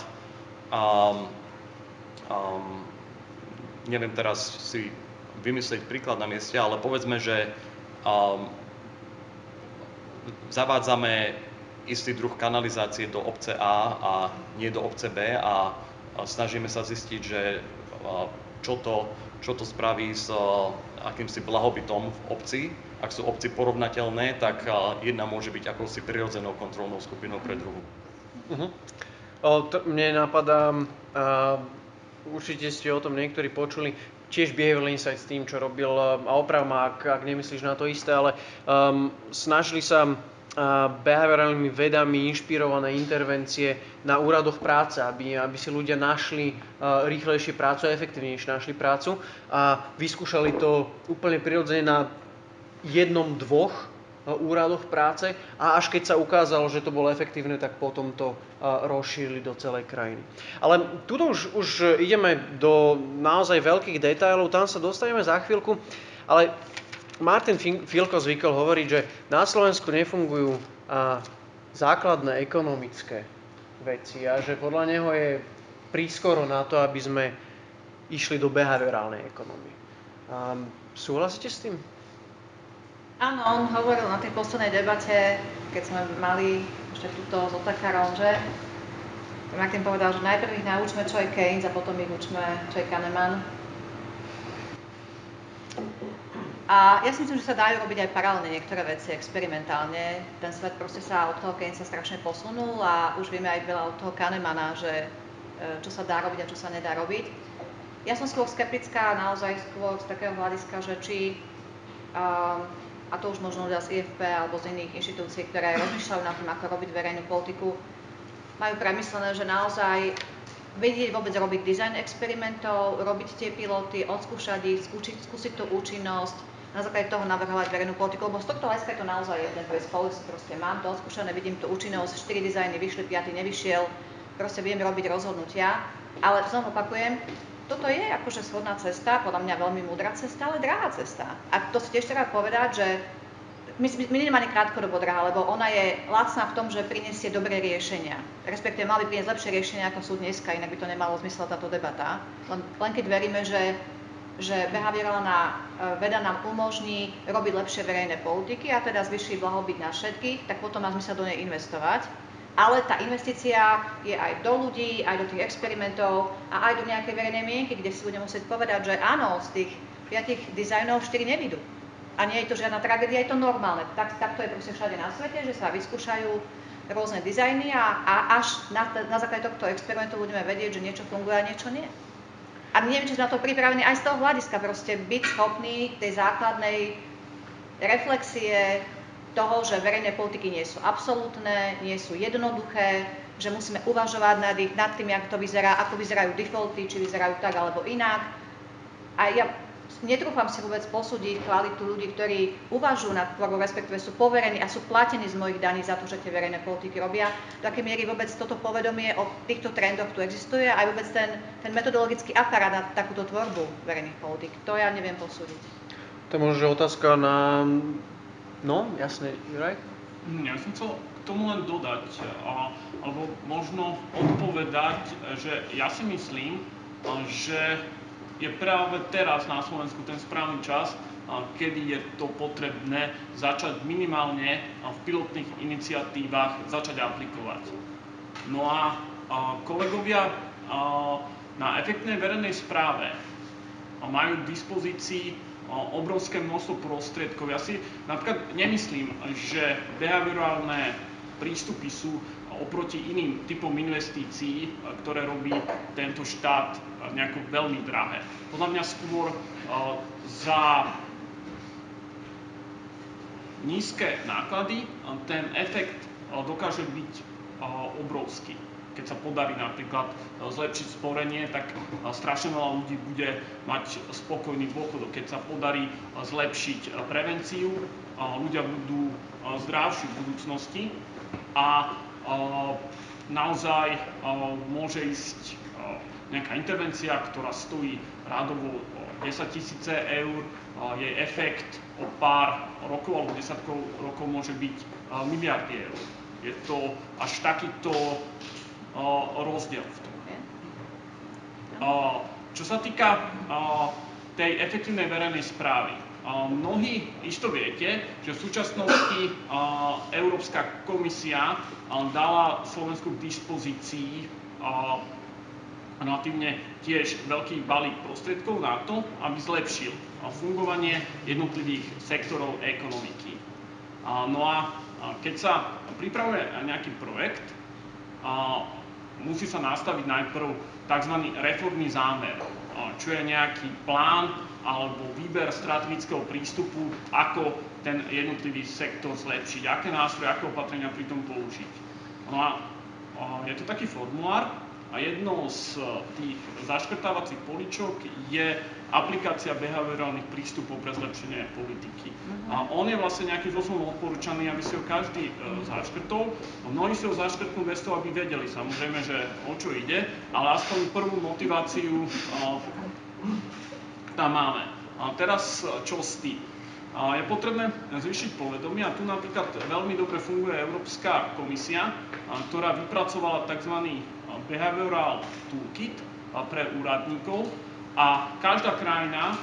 neviem teraz si vymyslieť príklad na mieste, ale povedzme, že zavádzame istý druh kanalizácie do obce A a nie do obce B a snažíme sa zistiť, že čo to spraví s akýmsi blahobytom v obci. Ak sú obci porovnateľné, tak jedna môže byť akousi prirodzenou kontrolnou skupinou pre druhú. Mne napadá, určite ste o tom niektorí počuli, tiež Behavioral Insights tým, čo robil, a oprav ma, ak nemyslíš na to isté, ale snažili sa behaviorálnymi vedami inšpirované intervencie na úradoch práce, aby si ľudia našli rýchlejšie prácu a efektívnejšie našli prácu a vyskúšali to úplne prirodzene na 1-2 úradoch práce a až keď sa ukázalo, že to bolo efektívne, tak potom to rozšírili do celej krajiny. Ale tuto už ideme do naozaj veľkých detailov, tam sa dostaneme za chvíľku, ale Martin Fielko zvykol hovoriť, že na Slovensku nefungujú základné ekonomické veci a že podľa neho je prískoro na to, aby sme išli do behaviorálnej ekonomie. Súhlasíte s tým? Áno, on hovoril na tej poslednej debate, keď sme mali ešte túto s Otakarom, že Martin povedal, že najprv ich naučme, čo je Keynes a potom ich učme, čo je Kahneman. A ja si myslím, že sa dajú robiť aj paralelne niektoré veci experimentálne. Ten svet proste sa od toho Keynesa strašne posunul a už vieme aj veľa od toho Kahnemana, že čo sa dá robiť a čo sa nedá robiť. Ja som skôr skeptická, naozaj skôr z takého hľadiska, že či a to už možno ľudia z IFP alebo z iných inštitúcií, ktoré rozmýšľajú nad tým, ako robiť verejnú politiku, majú premyslené, že naozaj vedieť vôbec robiť dizajn experimentov, robiť tie piloty, odskúšať ich, skúsiť tú účinnosť, na základe toho navrhovať verejnú politiku, lebo z tohto hľadiska je to naozaj jeden vec policy, proste mám to odskúšané, vidím tú účinnosť, 4 dizajny vyšli, 5 nevyšiel, proste viem robiť rozhodnutia, ale znovu opakujem, toto je akože schodná cesta, podľa mňa veľmi múdra cesta, ale drahá cesta. A to si tiež treba povedať, že minimálne krátkodobo drahá, lebo ona je lacná v tom, že prinesie dobré riešenia. Respektíve mali priniesť lepšie riešenia, ako sú dneska, inak by to nemalo zmysel táto debata. Len keď veríme, že behaviorálna veda nám umožní robiť lepšie verejné politiky a teda zvýši blahobyt na všetkých, tak potom má zmysel do nej investovať. Ale tá investícia je aj do ľudí, aj do tých experimentov a aj do nejakej verejnej mienky, kde si budeme musieť povedať, že áno, z tých 5 dizajnov 4 nevidú. A nie je to žiadna tragédia, je to normálne. Takto je proste všade na svete, že sa vyskúšajú rôzne dizajny a až na základe tohto experimentu budeme vedieť, že niečo funguje a niečo nie. A neviem, či sme na to pripravení aj z toho hľadiska, proste byť schopní tej základnej reflexie toho, že verejné politiky nie sú absolútne, nie sú jednoduché, že musíme uvažovať nad tým, ako to vyzerá, ako vyzerajú defaulty, či vyzerajú tak alebo inak. A ja netrúfam si vôbec posúdiť kvalitu ľudí, ktorí uvažujú nad tvorbou, respektíve sú poverení a sú platení z mojich daní za to, že tie verejné politiky robia. Do akej miery vôbec toto povedomie o týchto trendoch tu existuje a aj vôbec ten metodologický aparát na takúto tvorbu verejných politik. To ja neviem posúdiť. To je možno otázka na... No, jasne, Juraj? Ja som chcel k tomu len dodať, alebo možno odpovedať, že ja si myslím, že je práve teraz na Slovensku ten správny čas, kedy je to potrebné začať minimálne v pilotných iniciatívach začať aplikovať. No a kolegovia na efektnej verejnej správe majú k dispozícii obrovské množstvo prostriedkov. Ja si napríklad nemyslím, že behaviorálne prístupy sú oproti iným typom investícií, ktoré robí tento štát, nejako veľmi drahé. Podľa mňa skôr za nízke náklady ten efekt dokáže byť obrovský. Keď sa podarí napríklad zlepšiť sporenie, tak strašne veľa ľudí bude mať spokojný dôchodok. Keď sa podarí zlepšiť prevenciu, ľudia budú zdravší v budúcnosti a naozaj môže ísť nejaká intervencia, ktorá stojí rádovo 10 000 eur, jej efekt o pár rokov alebo desiatkov rokov môže byť miliardy eur. Je to až takýto rozdiel v tom. Čo sa týka tej efektívnej verejnej správy, mnohí isto viete, že v súčasnosti Európska komisia dala Slovensku k dispozícii relatívne tiež veľký balík prostriedkov na to, aby zlepšil fungovanie jednotlivých sektorov ekonomiky. No a keď sa pripravuje nejaký projekt, musí sa nastaviť najprv tzv. Reformný zámer, čo je nejaký plán alebo výber strategického prístupu, ako ten jednotlivý sektor zlepšiť, aké nástroje, aké opatrenia pri tom použiť. No a je to taký formulár a jednou z tých zaškrtávacích políčok je aplikácia behaviorálnych prístupov pre zlepšenie politiky. A on je vlastne nejakým spôsobom odporúčaný, aby si ho každý zaškrtol. Mnohí si ho zaškrtnú bez toho, aby vedeli samozrejme, že o čo ide, ale aspoň prvú motiváciu tam máme. A teraz čo s tým? Je potrebné zvýšiť povedomie a tu napríklad veľmi dobre funguje Európska komisia, ktorá vypracovala tzv. Behavioral Toolkit pre úradníkov a každá krajina,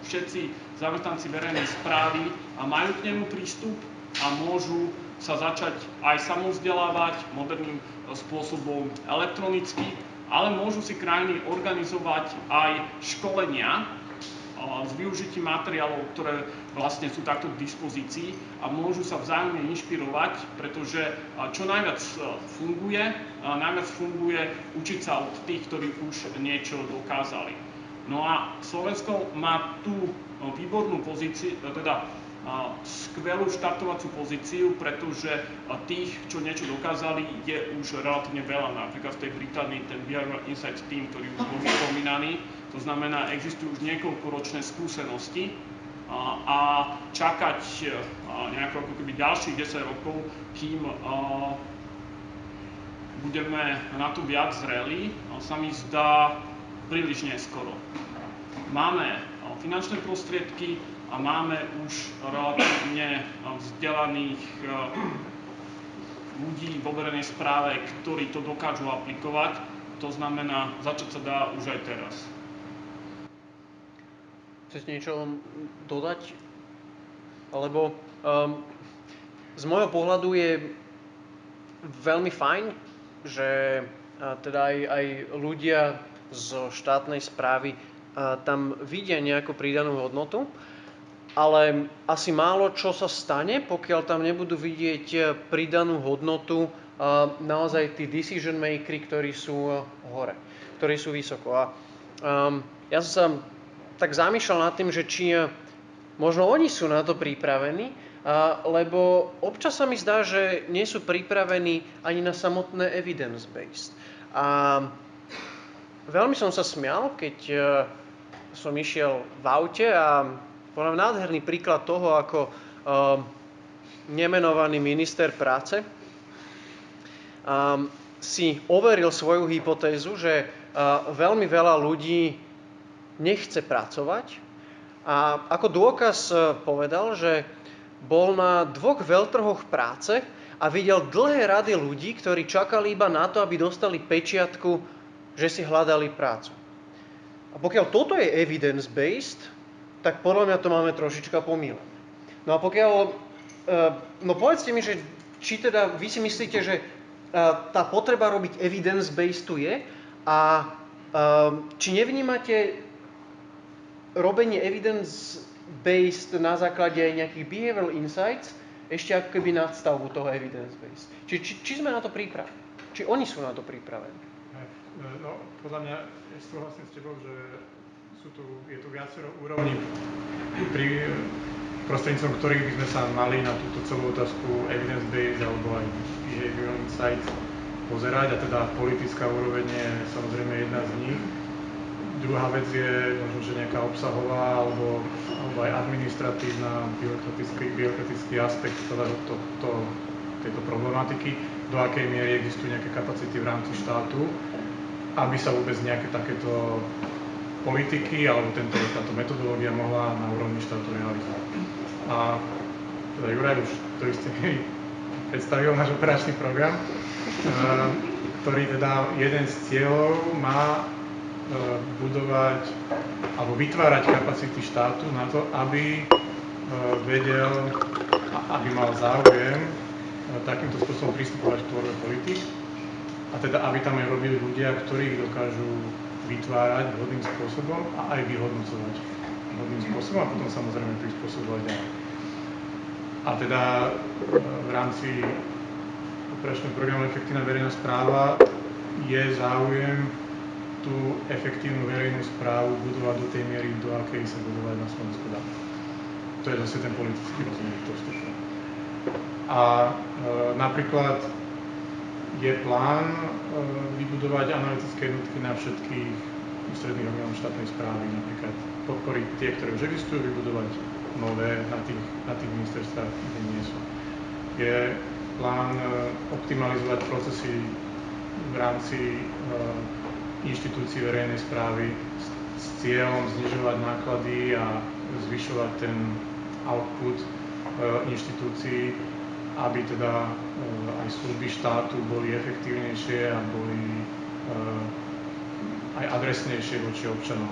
všetci zamestnanci verejnej správy majú k nemu prístup a môžu sa začať aj samovzdelávať moderným spôsobom elektronicky, ale môžu si krajiny organizovať aj školenia s využitím materiálov, ktoré vlastne sú takto k dispozícii a môžu sa vzájomne inšpirovať, pretože čo najviac funguje učiť sa od tých, ktorí už niečo dokázali. No a Slovensko má tú výbornú pozíciu, teda skvelú štartovaciú pozíciu, pretože tých, čo niečo dokázali, je už relatívne veľa. Napríklad v tej Británii ten Behavioral Insights Team, ktorý už bol spomínaný, to znamená, existujú už niekoľkoročné skúsenosti a čakať nejako ako keby ďalších 10 rokov, kým budeme na to viac zrelí, sa mi zdá príliš neskoro. Máme finančné prostriedky a máme už relatívne vzdelaných ľudí vo verejnej správe, ktorí to dokážu aplikovať. To znamená, začať sa dá už aj teraz. Chcete niečo dodať? Lebo z môjho pohľadu je veľmi fajn, že teda aj ľudia zo štátnej správy tam vidia nejakú pridanú hodnotu, ale asi málo čo sa stane, pokiaľ tam nebudú vidieť pridanú hodnotu naozaj tí decision makeri, ktorí sú hore, ktorí sú vysoko. A ja som sa tak zamýšľal nad tým, že či možno oni sú na to pripravení, lebo občas sa mi zdá, že nie sú pripravení ani na samotné evidence-based. A veľmi som sa smial, keď som išiel v aute a bol nádherný príklad toho, ako nemenovaný minister práce si overil svoju hypotézu, že veľmi veľa ľudí nechce pracovať a ako dôkaz povedal, že bol na 2 veľtrhoch práce a videl dlhé rady ľudí, ktorí čakali iba na to, aby dostali pečiatku, že si hľadali prácu. A pokiaľ toto je evidence-based, tak podľa mňa to máme trošička pomýlené. No a pokiaľ, no povedzte mi, že či teda vy si myslíte, že tá potreba robiť evidence-based tu je a či nevnímate robenie evidence-based na základe nejakých behavioral insights ešte ako keby nadstavbu toho evidence-based. Či sme na to pripravení? Či oni sú na to pripravení? No, podľa mňa súhlasím s tebou, že je tu viacero úrovní, prostredníctvom ktorých by sme sa mali na túto celú otázku evidence-based alebo aj behavioral insights pozerať, a teda politická úroveň je samozrejme jedna z nich. Druhá vec je možno, že nejaká obsahová alebo aj administratívna, byrokratický aspekt tejto problematiky, do akej miery existujú nejaké kapacity v rámci štátu, aby sa vôbec nejaké takéto politiky alebo táto metodológia mohla na úrovni štátu realizovať. A teda Juraj už to isté predstavil náš operačný program, ktorý teda jeden z cieľov má budovať alebo vytvárať kapacity štátu na to, aby vedel, aby mal záujem takýmto spôsobom pristupovať k tvorbe politik, a teda aby tam aj robili ľudia, ktorí ich dokážu vytvárať vhodným spôsobom a aj vyhodnocovať vhodným spôsobom a potom samozrejme prispôsobovať ďalej. A teda v rámci operačného programu Efektívna verejná správa je záujem tú efektívnu verejnú správu budovať do tej miery, do akej sa budovať na Slovensku dá. To je zase ten politický rozmer postupu. A napríklad je plán vybudovať analytické jednotky na všetkých ústredných orgánoch štátnej správy, napríklad podporiť tie, ktoré už existujú, vybudovať nové na tých ministerstvách, kde nie sú. Je plán optimalizovať procesy v rámci inštitúcií verejnej správy s cieľom znižovať náklady a zvyšovať ten output inštitúcií, aby teda aj služby štátu boli efektívnejšie a boli aj adresnejšie voči občanom.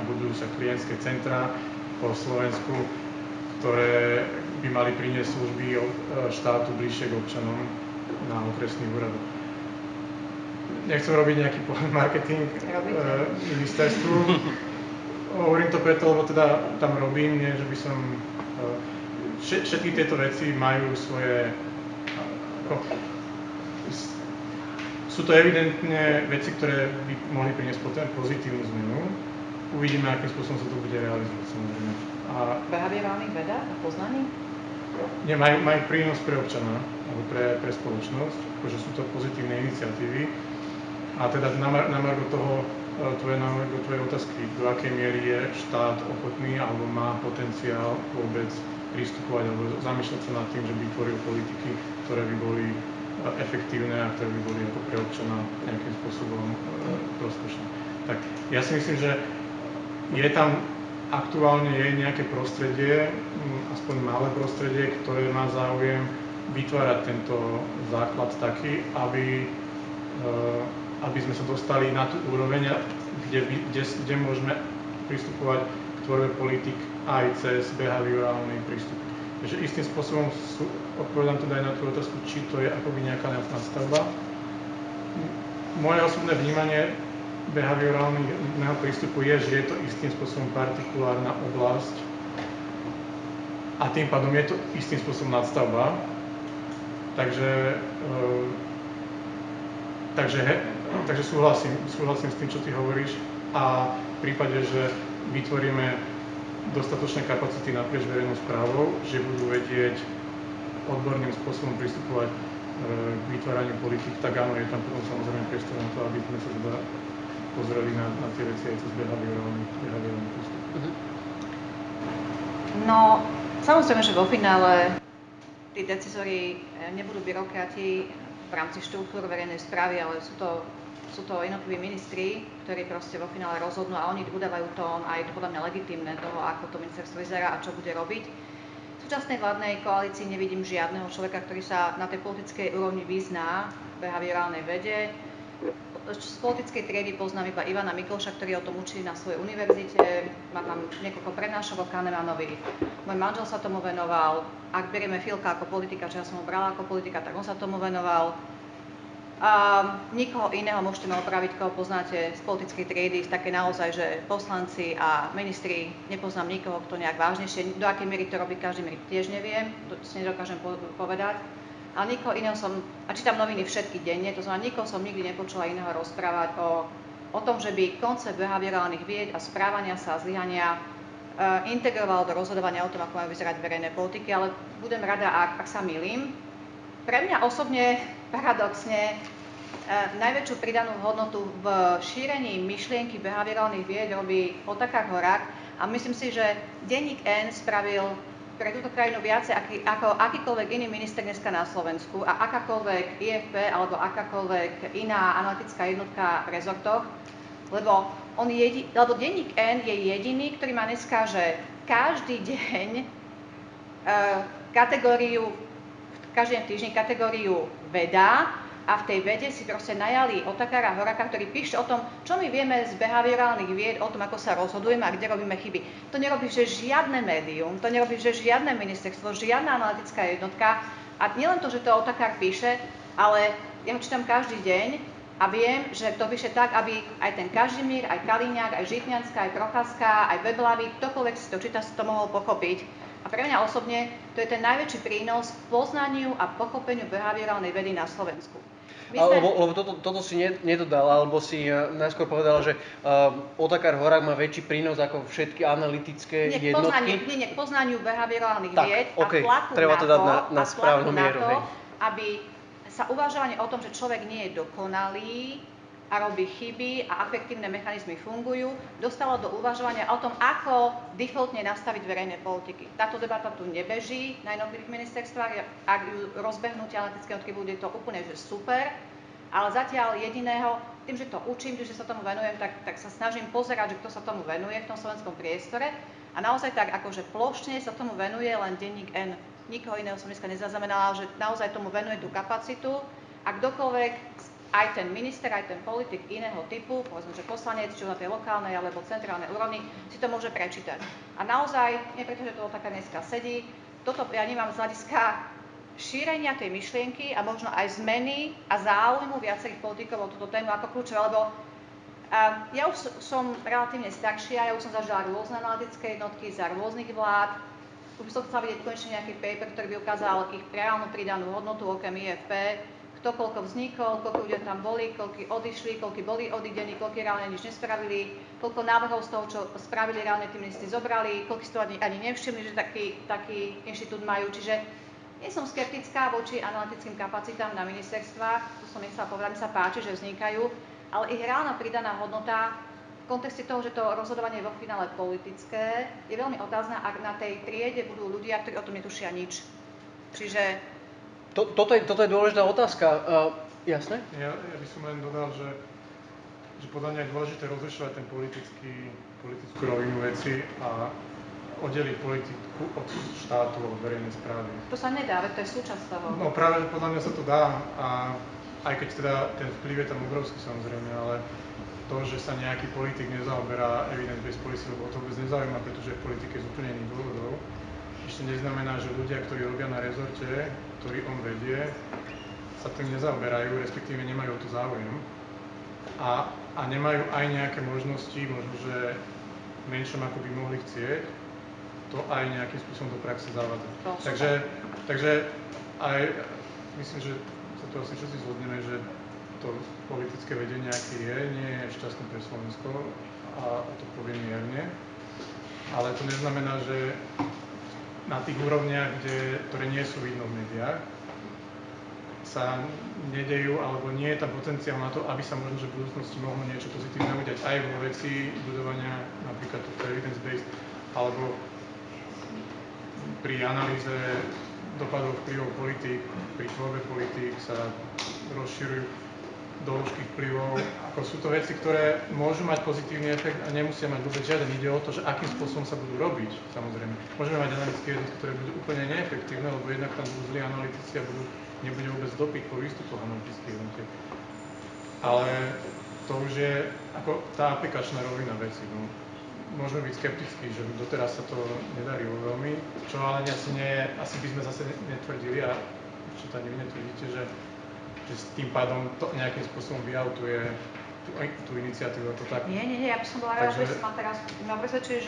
Budujú sa klientské centrá po Slovensku, ktoré by mali priniesť služby štátu bližšie k občanom na okresných úradoch. Nechcem robiť nejaký marketing ministerstvu. Hovorím to preto, lebo teda tam robím, nie, že by som... Všetky tieto veci majú svoje... Sú to evidentne veci, ktoré by mohli priniesť potom pozitívnu zmenu. Uvidíme, akým spôsobom sa to bude realizovať, samozrejme. Behaviorálnych vedách a poznaní? Nie, majú prínos pre občana, alebo pre spoločnosť, akože sú to pozitívne iniciatívy. A teda na margo toho, tvojej otázky, do akej miery je štát ochotný alebo má potenciál vôbec pristupovať alebo zamýšľať sa nad tým, že by tvoril politiky, ktoré by boli efektívne a ktoré by boli ako pre občana nejakým spôsobom prospešné. Tak ja si myslím, že je tam aktuálne nejaké prostredie, aspoň malé prostredie, ktoré má záujem vytvárať tento základ taký, aby sme sa dostali na tú úroveň, kde môžeme pristupovať k tvorbe politik aj cez behaviorálny prístup. Takže istým spôsobom odpovedám teda aj na tú otázku, či to je akoby nejaká nadstavba. Moje osobné vnímanie behaviorálneho prístupu je, že je to istým spôsobom partikulárna oblasť a tým pádom je to istým spôsobom nadstavba. Takže súhlasím s tým, čo ty hovoríš a v prípade, že vytvoríme dostatočné kapacity naprieč verejnou správou, že budú vedieť odborným spôsobom pristupovať k vytváraniu politik, tak áno, je tam potom samozrejme priestor na to, aby sme sa teda pozreli na tie veci aj cez behaviorálny prístup. No, samozrejme, že vo finále tí decizori nebudú byrokrati v rámci štruktúr verejnej správy, ale sú to jednotliví ministri, ktorí proste vo finále rozhodnú a oni udávajú tón a je to podľa mňa legitímne toho, ako to ministerstvo vyzerá a čo bude robiť. V súčasnej vládnej koalícii nevidím žiadneho človeka, ktorý sa na tej politickej úrovni vyzná v behaviorálnej vede. Z politickej triedy poznám iba Ivana Mikloša, ktorý o tom učí na svojej univerzite, má tam niekoľko prednášok o Kahnemanovi. Môj manžel sa tomu venoval, ak berieme Filka ako politika, čo ja som ho brala ako politika, tak on sa tomu venoval. A nikoho iného môžete ma opraviť, koho poznáte z politickej triedy, z také naozaj, že poslanci a ministri, nepoznám nikoho, kto nejak vážnejšie, do akej miery to robí každý, tiež neviem, to si nedokážem povedať. A nikoho iného a čítam noviny všetky denne, to znamená, nikoho som nikdy nepočula iného rozprávať o tom, že by koncept behaviorálnych vied a správania sa a zlyhania integroval do rozhodovania o tom, ako majú vyzerať verejné politiky, ale budem rada, ak sa mýlim. Pre mňa osobne, paradoxne, najväčšiu pridanú hodnotu v šírení myšlienky behaviorálnych vied robí Otakar Horák a myslím si, že denník N spravil pre túto krajinu viacej ako akýkoľvek iný minister dneska na Slovensku a akákoľvek IFP alebo akákoľvek iná analytická jednotka v rezortoch, lebo denník N je jediný, ktorý má dneska, že každý deň každý deň v týždni kategóriu veda a v tej vede si proste najali Otakara Horáka, ktorý píše o tom, čo my vieme z behaviorálnych vied, o tom, ako sa rozhodujeme a kde robíme chyby. To nerobí, že žiadne médium, to nerobí, že žiadne ministerstvo, žiadna analytická jednotka. A nielen to, že to Otakar píše, ale ja ho čítam každý deň a viem, že to píše tak, aby aj ten Kažimír, aj Kaliňák, aj Žitňanská, aj Procházka, aj Beblavý, ktokoľvek si to číta, si to mohol pochopiť. A pre mňa osobne to je ten najväčší prínos k poznaniu a pochopeniu behaviorálnej vedy na Slovensku. Lebo toto si nedodala, alebo si najskôr povedala, že Otakar Horák má väčší prínos ako všetky analytické jednotky. Nie, k poznaniu behaviorálnych vied a tlaku treba to dať na správnu mieru, na to, aby sa uvažovanie o tom, že človek nie je dokonalý a robí chyby a afektívne mechanizmy fungujú, dostalo do uvažovania o tom, ako defaultne nastaviť verejné politiky. Táto debata tu nebeží na jednotlivých ministerstvách, ak ju rozbehnú tie analytické jednotky, bude to úplne že super, ale zatiaľ jediného, tým, že to učím, tým, že sa tomu venujem, tak sa snažím pozerať, že kto sa tomu venuje v tom slovenskom priestore a naozaj tak akože plošne sa tomu venuje len denník N. Nikoho iného som dneska nezaznamenala, že naozaj tomu venuje tú kapacitu a kdokoľvek, aj ten minister, aj ten politik iného typu, povedzme, že poslanec, či na tej lokálnej alebo centrálnej úrovni, si to môže prečítať. A naozaj, nie preto, že to taká dneska sedí, toto ja nemám z hľadiska šírenia tej myšlienky a možno aj zmeny a záujmu viacerých politikov o túto tému ako kľúčové, lebo ja už som relatívne staršia, ja už som zažila rôzne analytické jednotky za rôznych vlád, už by som chcela vidieť konečne nejaký paper, ktorý by ukázal ich reálnu pridanú hodnotu okrem IFP, kto koľko vznikol, koľko ľudia tam boli, koľko odišli, koľko boli odidení, koľko reálne nič nespravili, koľko návrhov z toho, čo spravili reálne tí ministri zobrali, koľko si to ani nevšimli, že taký inštitút majú. Čiže nie som skeptická voči analytickým kapacitám na ministerstvách, to som nechcela povedať, mi sa páči, že vznikajú, ale ich reálna pridaná hodnota v kontexte toho, že to rozhodovanie je vo finále politické, je veľmi otázna, ak na tej triede budú ľudia, ktorí o tom netušia nič. Čiže Toto je dôležitá otázka. Jasné? Ja by som len dodal, že podľa mňa je dôležité rozlišovať ten politickú rovinu veci a oddeliť politiku od štátu, od verejnej správy. To sa nedá, veď to je súčasť toho. No práve, že podľa mňa sa to dá, a aj keď teda ten vplyv je tam obrovský samozrejme, ale to, že sa nejaký politik nezaoberá evidence-based policy, lebo to vôbec nezaujíma, pretože v politike z úplne iných dôvodov, ešte neznamená, že ľudia, ktorí robia na rezorte, ktorý on vedie, sa tým nezaoberajú, respektíve nemajú o to záujem a nemajú aj nejaké možnosti, možno, že menšom ako by mohli chcieť, to aj nejakým spôsobom do praxe zavádzať. Takže aj myslím, že sa tu asi všetci zhodneme, že to politické vedenie, aké nie je šťastné pre Slovensko a to poviem mierne, ale to neznamená, že na tých úrovniach, ktoré nie sú vidno v médiách, sa nedejú, alebo nie je tam potenciál na to, aby sa možno, že v budúcnosti mohlo niečo pozitívne udiať aj vo veci budovania napríklad tohto evidence-based, alebo pri analýze dopadov vplyvov politík, pri tvorbe politík sa rozširujú dĺžky vplyvov. Ako sú to veci, ktoré môžu mať pozitívny efekt a nemusia mať vôbec žiaden. Ide o to, že akým spôsobom sa budú robiť, samozrejme. Môžeme mať analytické jednotky, ktoré budú úplne neefektívne, lebo jednak tam budú zlí analytici a nebude vôbec dopyt po výstupoch analytických jednotiek. Ale to už je ako tá aplikačná rovina veci. No. Môžeme byť skeptickí, že doteraz sa to nedarilo veľmi, čo ale asi by sme zase netvrdili a určite ani vy netvrdíte, že s tým pádom to nejakým spôsobom vyautuje tú iniciatívu ako tak. Nie, ja by som bola rada, že som ma teraz presvedčili,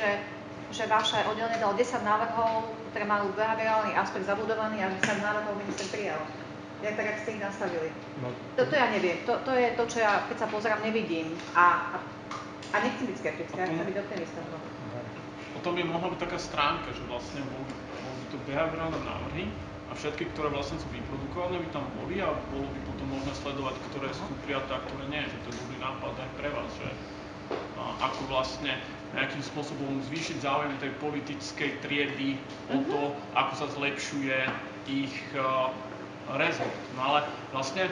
že vaše oddelenie dalo 10 návrhov, ktoré majú behaviorálny aspekt zabudovaný a 10 návrhov minister prijal. Tak, jak ste ich nastavili. No, to ja neviem. To je to, čo ja, keď sa pozerám, nevidím. A nechcem byť skeptická, ja chcem byť optimista. O tom je mohla byť taká stránka, že vlastne boli to behaviorálne návrhy a všetky, ktoré vlastne sú vyprodukované, by tam boli a bolo by potom možné sledovať, ktoré sú prijaté a ktoré nie. Že to je dobrý nápad aj pre vás, že ako vlastne nejakým spôsobom zvýšiť záujem tej politickej triedy o to, ako sa zlepšuje ich rezort. No ale vlastne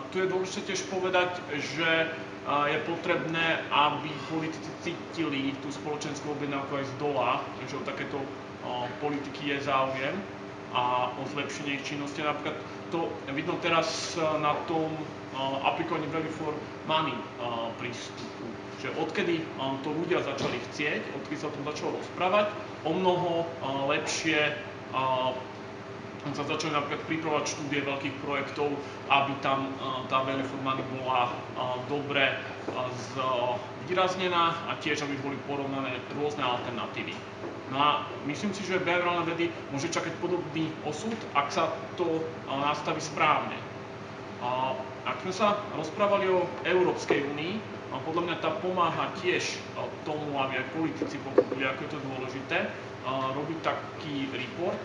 tu je dôležité tiež povedať, že je potrebné, aby politici cítili tú spoločenskú objednávku aj z dola, že o takéto politiky je záujem a o zlepšenie ich činnosti. Napríklad to vidno teraz na tom aplikovaní value for money prístupu. Že odkedy to ľudia začali chcieť, odkedy sa o tom začalo rozprávať, o mnoho lepšie sa začali napríklad pripravovať štúdie veľkých projektov, aby tam tá value for money bola dobre výraznená a tiež, aby boli porovnané rôzne alternatívy. No a myslím si, že behaviorálne vedy môže čakať podobný osud, ak sa to nastaví správne. Ak sme sa rozprávali o Európskej únii, podľa mňa tá pomáha tiež tomu, aby aj politici pochopili, ako je to dôležité, robiť taký report.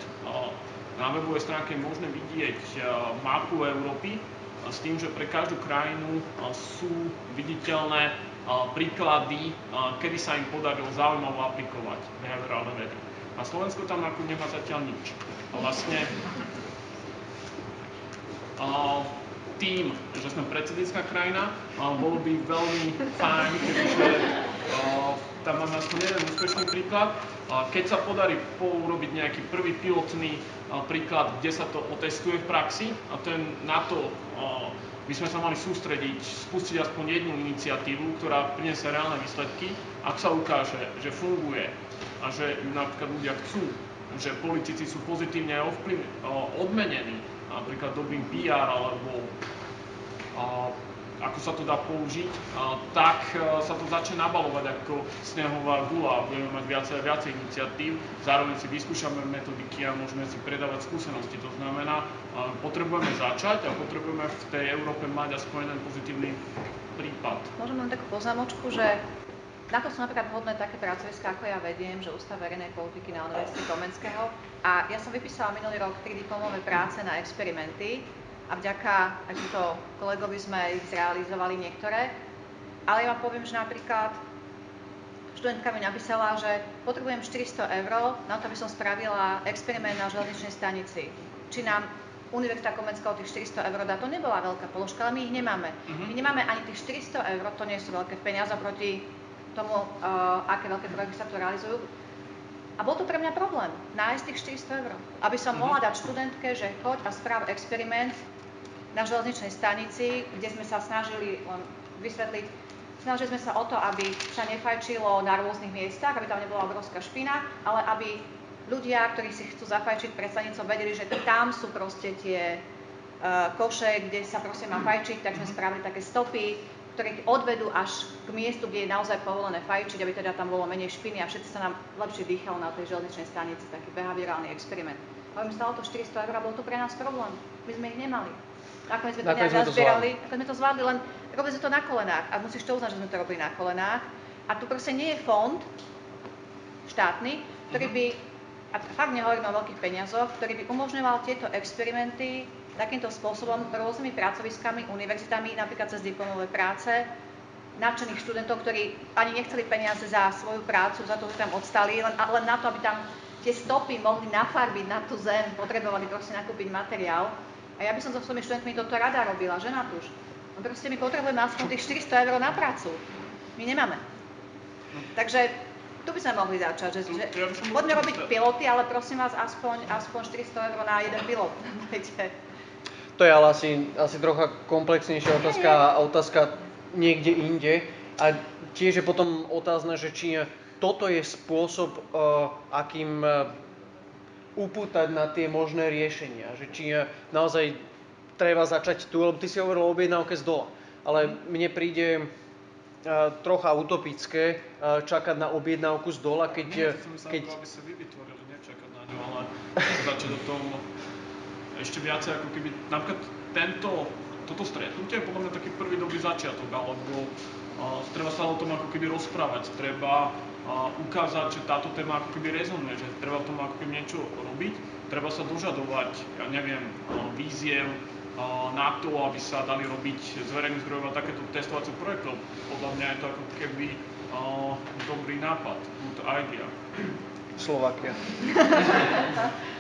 Na webovej stránke je možné vidieť mapu Európy s tým, že pre každú krajinu sú viditeľné príklady, kedy sa im podarilo zaujímavo aplikovať behaviorálne vedy. A Slovensko tam ako nemá zatiaľ nič. Vlastne tým, že sme predsednícka krajina, bolo by veľmi fajn, keďže tam máme aspoň jeden úspešný príklad. Keď sa podarí urobiť nejaký prvý pilotný príklad, kde sa to otestuje v praxi, a na to by sme sa mali sústrediť, spustiť aspoň jednu iniciatívu, ktorá priniesie reálne výsledky. Ak sa ukáže, že funguje a že ju napríklad ľudia chcú, že politici sú pozitívne odmenení, napríklad dobrým PR alebo ako sa to dá použiť, tak sa to začne nabalovať ako snehová guľa a budeme mať viacej iniciatív. Zároveň si vyskúšame metodiky a môžeme si predávať skúsenosti. To znamená, potrebujeme začať a potrebujeme v tej Európe mať aspoň jeden pozitívny prípad. Môžem len takú poznámočku, že na to sú napríklad vhodné také pracoviská, ako ja vediem, že Ústav verejnej politiky na Univerzite Komenského. A ja som vypísala minulý rok 3 diplomové práce na experimenty a vďaka takýmto kolegovi sme ich zrealizovali niektoré. Ale ja vám poviem, že napríklad študentka mi napísala, že potrebujem 400 € na to, aby som spravila experiment na železničnej stanici. Či nám Univerzita Komenského tých 400 € dá? To nebola veľká položka, ale my ich nemáme. My nemáme ani tých 400 €, to nie sú veľké peniaze proti tomu, aké veľké projekty sa tu realizujú. A bol to pre mňa problém, nájsť tých 400 €. Aby som mohla dať študentke, že choď a správ experiment na železničnej stanici, kde sme sa snažili vysvetliť, snažili sme sa o to, aby sa nefajčilo na rôznych miestach, aby tam nebola obrovská špina, ale aby ľudia, ktorí si chcú zafajčiť pred stanicou, vedeli, že tam sú proste tie koše, kde sa proste má fajčiť, tak sme spravili také stopy, ktoré odvedú až k miestu, kde je naozaj povolené fajčiť, aby teda tam bolo menej špiny a všetci sa nám lepšie dýchalo na tej železničnej stanici, taký behaviorálny experiment. Ale stalo to 400 € a bol to pre nás problém. My sme ich nemali. Nakoniec sme to nejak nazbierali, ako sme to zvládli, len robili sme to na kolenách a musíš to uznať, že sme to robili na kolenách. A tu proste nie je fond štátny, ktorý by, a fakt nehovorím o veľkých peniazoch, ktorý by umožňoval tieto experimenty takýmto spôsobom rôznymi pracoviskami, univerzitami, napríklad cez diplomové práce, nadšených študentov, ktorí ani nechceli peniaze za svoju prácu, za to, že tam odstali, len na to, aby tam tie stopy mohli nafarbiť na tú zem, potrebovali proste nakúpiť materiál. A ja by som so svojimi študentmi toto rada robila, že Matúš? No proste my potrebujeme aspoň tých 400 € na prácu. My nemáme. Takže tu by sme mohli začať, že poďme robiť piloty, ale prosím vás, aspoň 400 € na jeden pilot. To je ale asi trocha komplexnejšia otázka niekde inde. A tiež je potom otázne, že či toto je spôsob, akým upútať na tie možné riešenia. Že či naozaj treba začať tu, lebo ty si hovoril o objednávke z dola. Ale mne príde trocha utopické čakať na objednávku z dola, keď... aby sa vy vytvorili, nečakať na ňu, ale začať o tom ešte viacej, ako keby napríklad toto stretnutie je podľa mňa taký prvý dobrý začiatok, alebo treba sa o tom ako keby rozprávať, treba ukázať, že táto téma ako keby rezonuje, že treba v tom ako keby niečo robiť, treba sa dožadovať, ja neviem, víziev na to, aby sa dali robiť z verejných zdrojov takéto testovacie projektov. Podľa mňa je to ako keby dobrý nápad, good idea. Slovakia.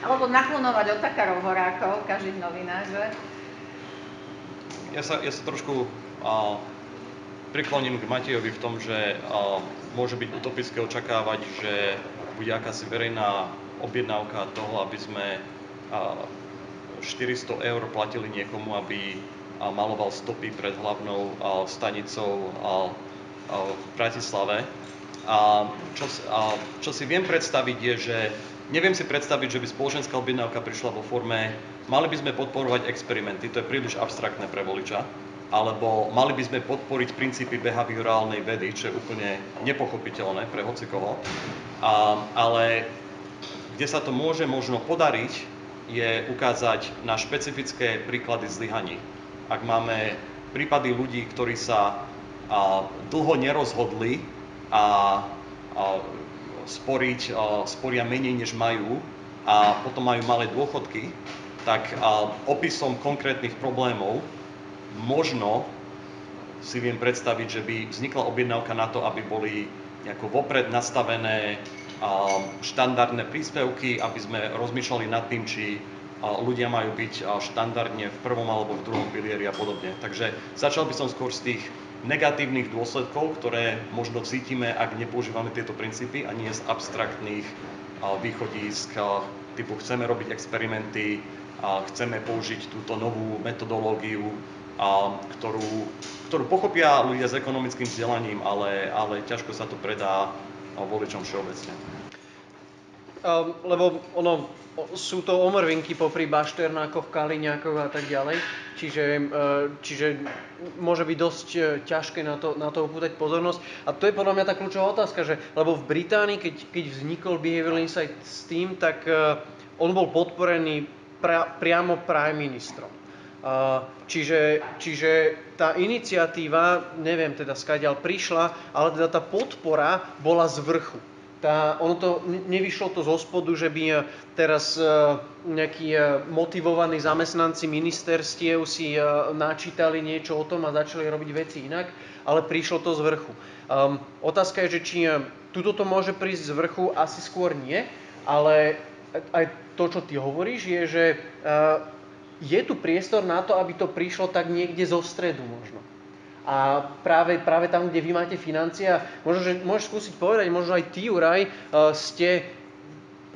Alebo naklonovať Otakarov horákov v každých novinách, že? Ja sa trošku prikloním k Matejovi v tom, že môže byť utopické očakávať, že bude akási verejná objednávka toho, aby sme 400 € platili niekomu, aby maloval stopy pred hlavnou stanicou v Bratislave. Čo si viem predstaviť je, že neviem si predstaviť, že by spoločenská objednávka prišla vo forme mali by sme podporovať experimenty, to je príliš abstraktné pre voliča. alebo mali by sme podporiť princípy behaviorálnej vedy, čo je úplne nepochopiteľné pre hocikoho. Ale kde sa to môže možno podariť, je ukázať na špecifické príklady zlyhaní. Ak máme prípady ľudí, ktorí sa dlho nerozhodli a sporia menej, než majú, a potom majú malé dôchodky, tak opisom konkrétnych problémov možno si viem predstaviť, že by vznikla objednávka na to, aby boli nejako vopred nastavené štandardné príspevky, aby sme rozmýšľali nad tým, či ľudia majú byť štandardne v prvom alebo v druhom pilieri a podobne. Takže začal by som skôr z tých negatívnych dôsledkov, ktoré možno cítime, ak nepoužívame tieto princípy, a nie z abstraktných východísk typu chceme robiť experimenty, chceme použiť túto novú metodológiu, ktorú pochopia ľudia s ekonomickým vzdelaním, ale ťažko sa to predá voličom všeobecne. Lebo sú to omrvinky popri Bašternákoch, Kaliňákoch a tak ďalej, čiže môže byť dosť ťažké na to upútať pozornosť. A to je podľa mňa tá kľúčová otázka, že lebo v Británii, keď vznikol Behavioral Insight Team, tak on bol podporený priamo prime ministrom. Čiže tá iniciatíva, neviem teda skadiaľ prišla, ale teda tá podpora bola z vrchu. Nevyšlo to zo spodu, že by teraz nejakí motivovaní zamestnanci ministerstiev si načítali niečo o tom a začali robiť veci inak, ale prišlo to z vrchu. Otázka je, že či tuto to môže prísť z vrchu, asi skôr nie, ale aj to, čo ty hovoríš, je, že je tu priestor na to, aby to prišlo tak niekde zo stredu možno. A práve tam, kde vy máte financie, možno, že môžeš skúsiť povedať, možno aj ty, Juraj, ste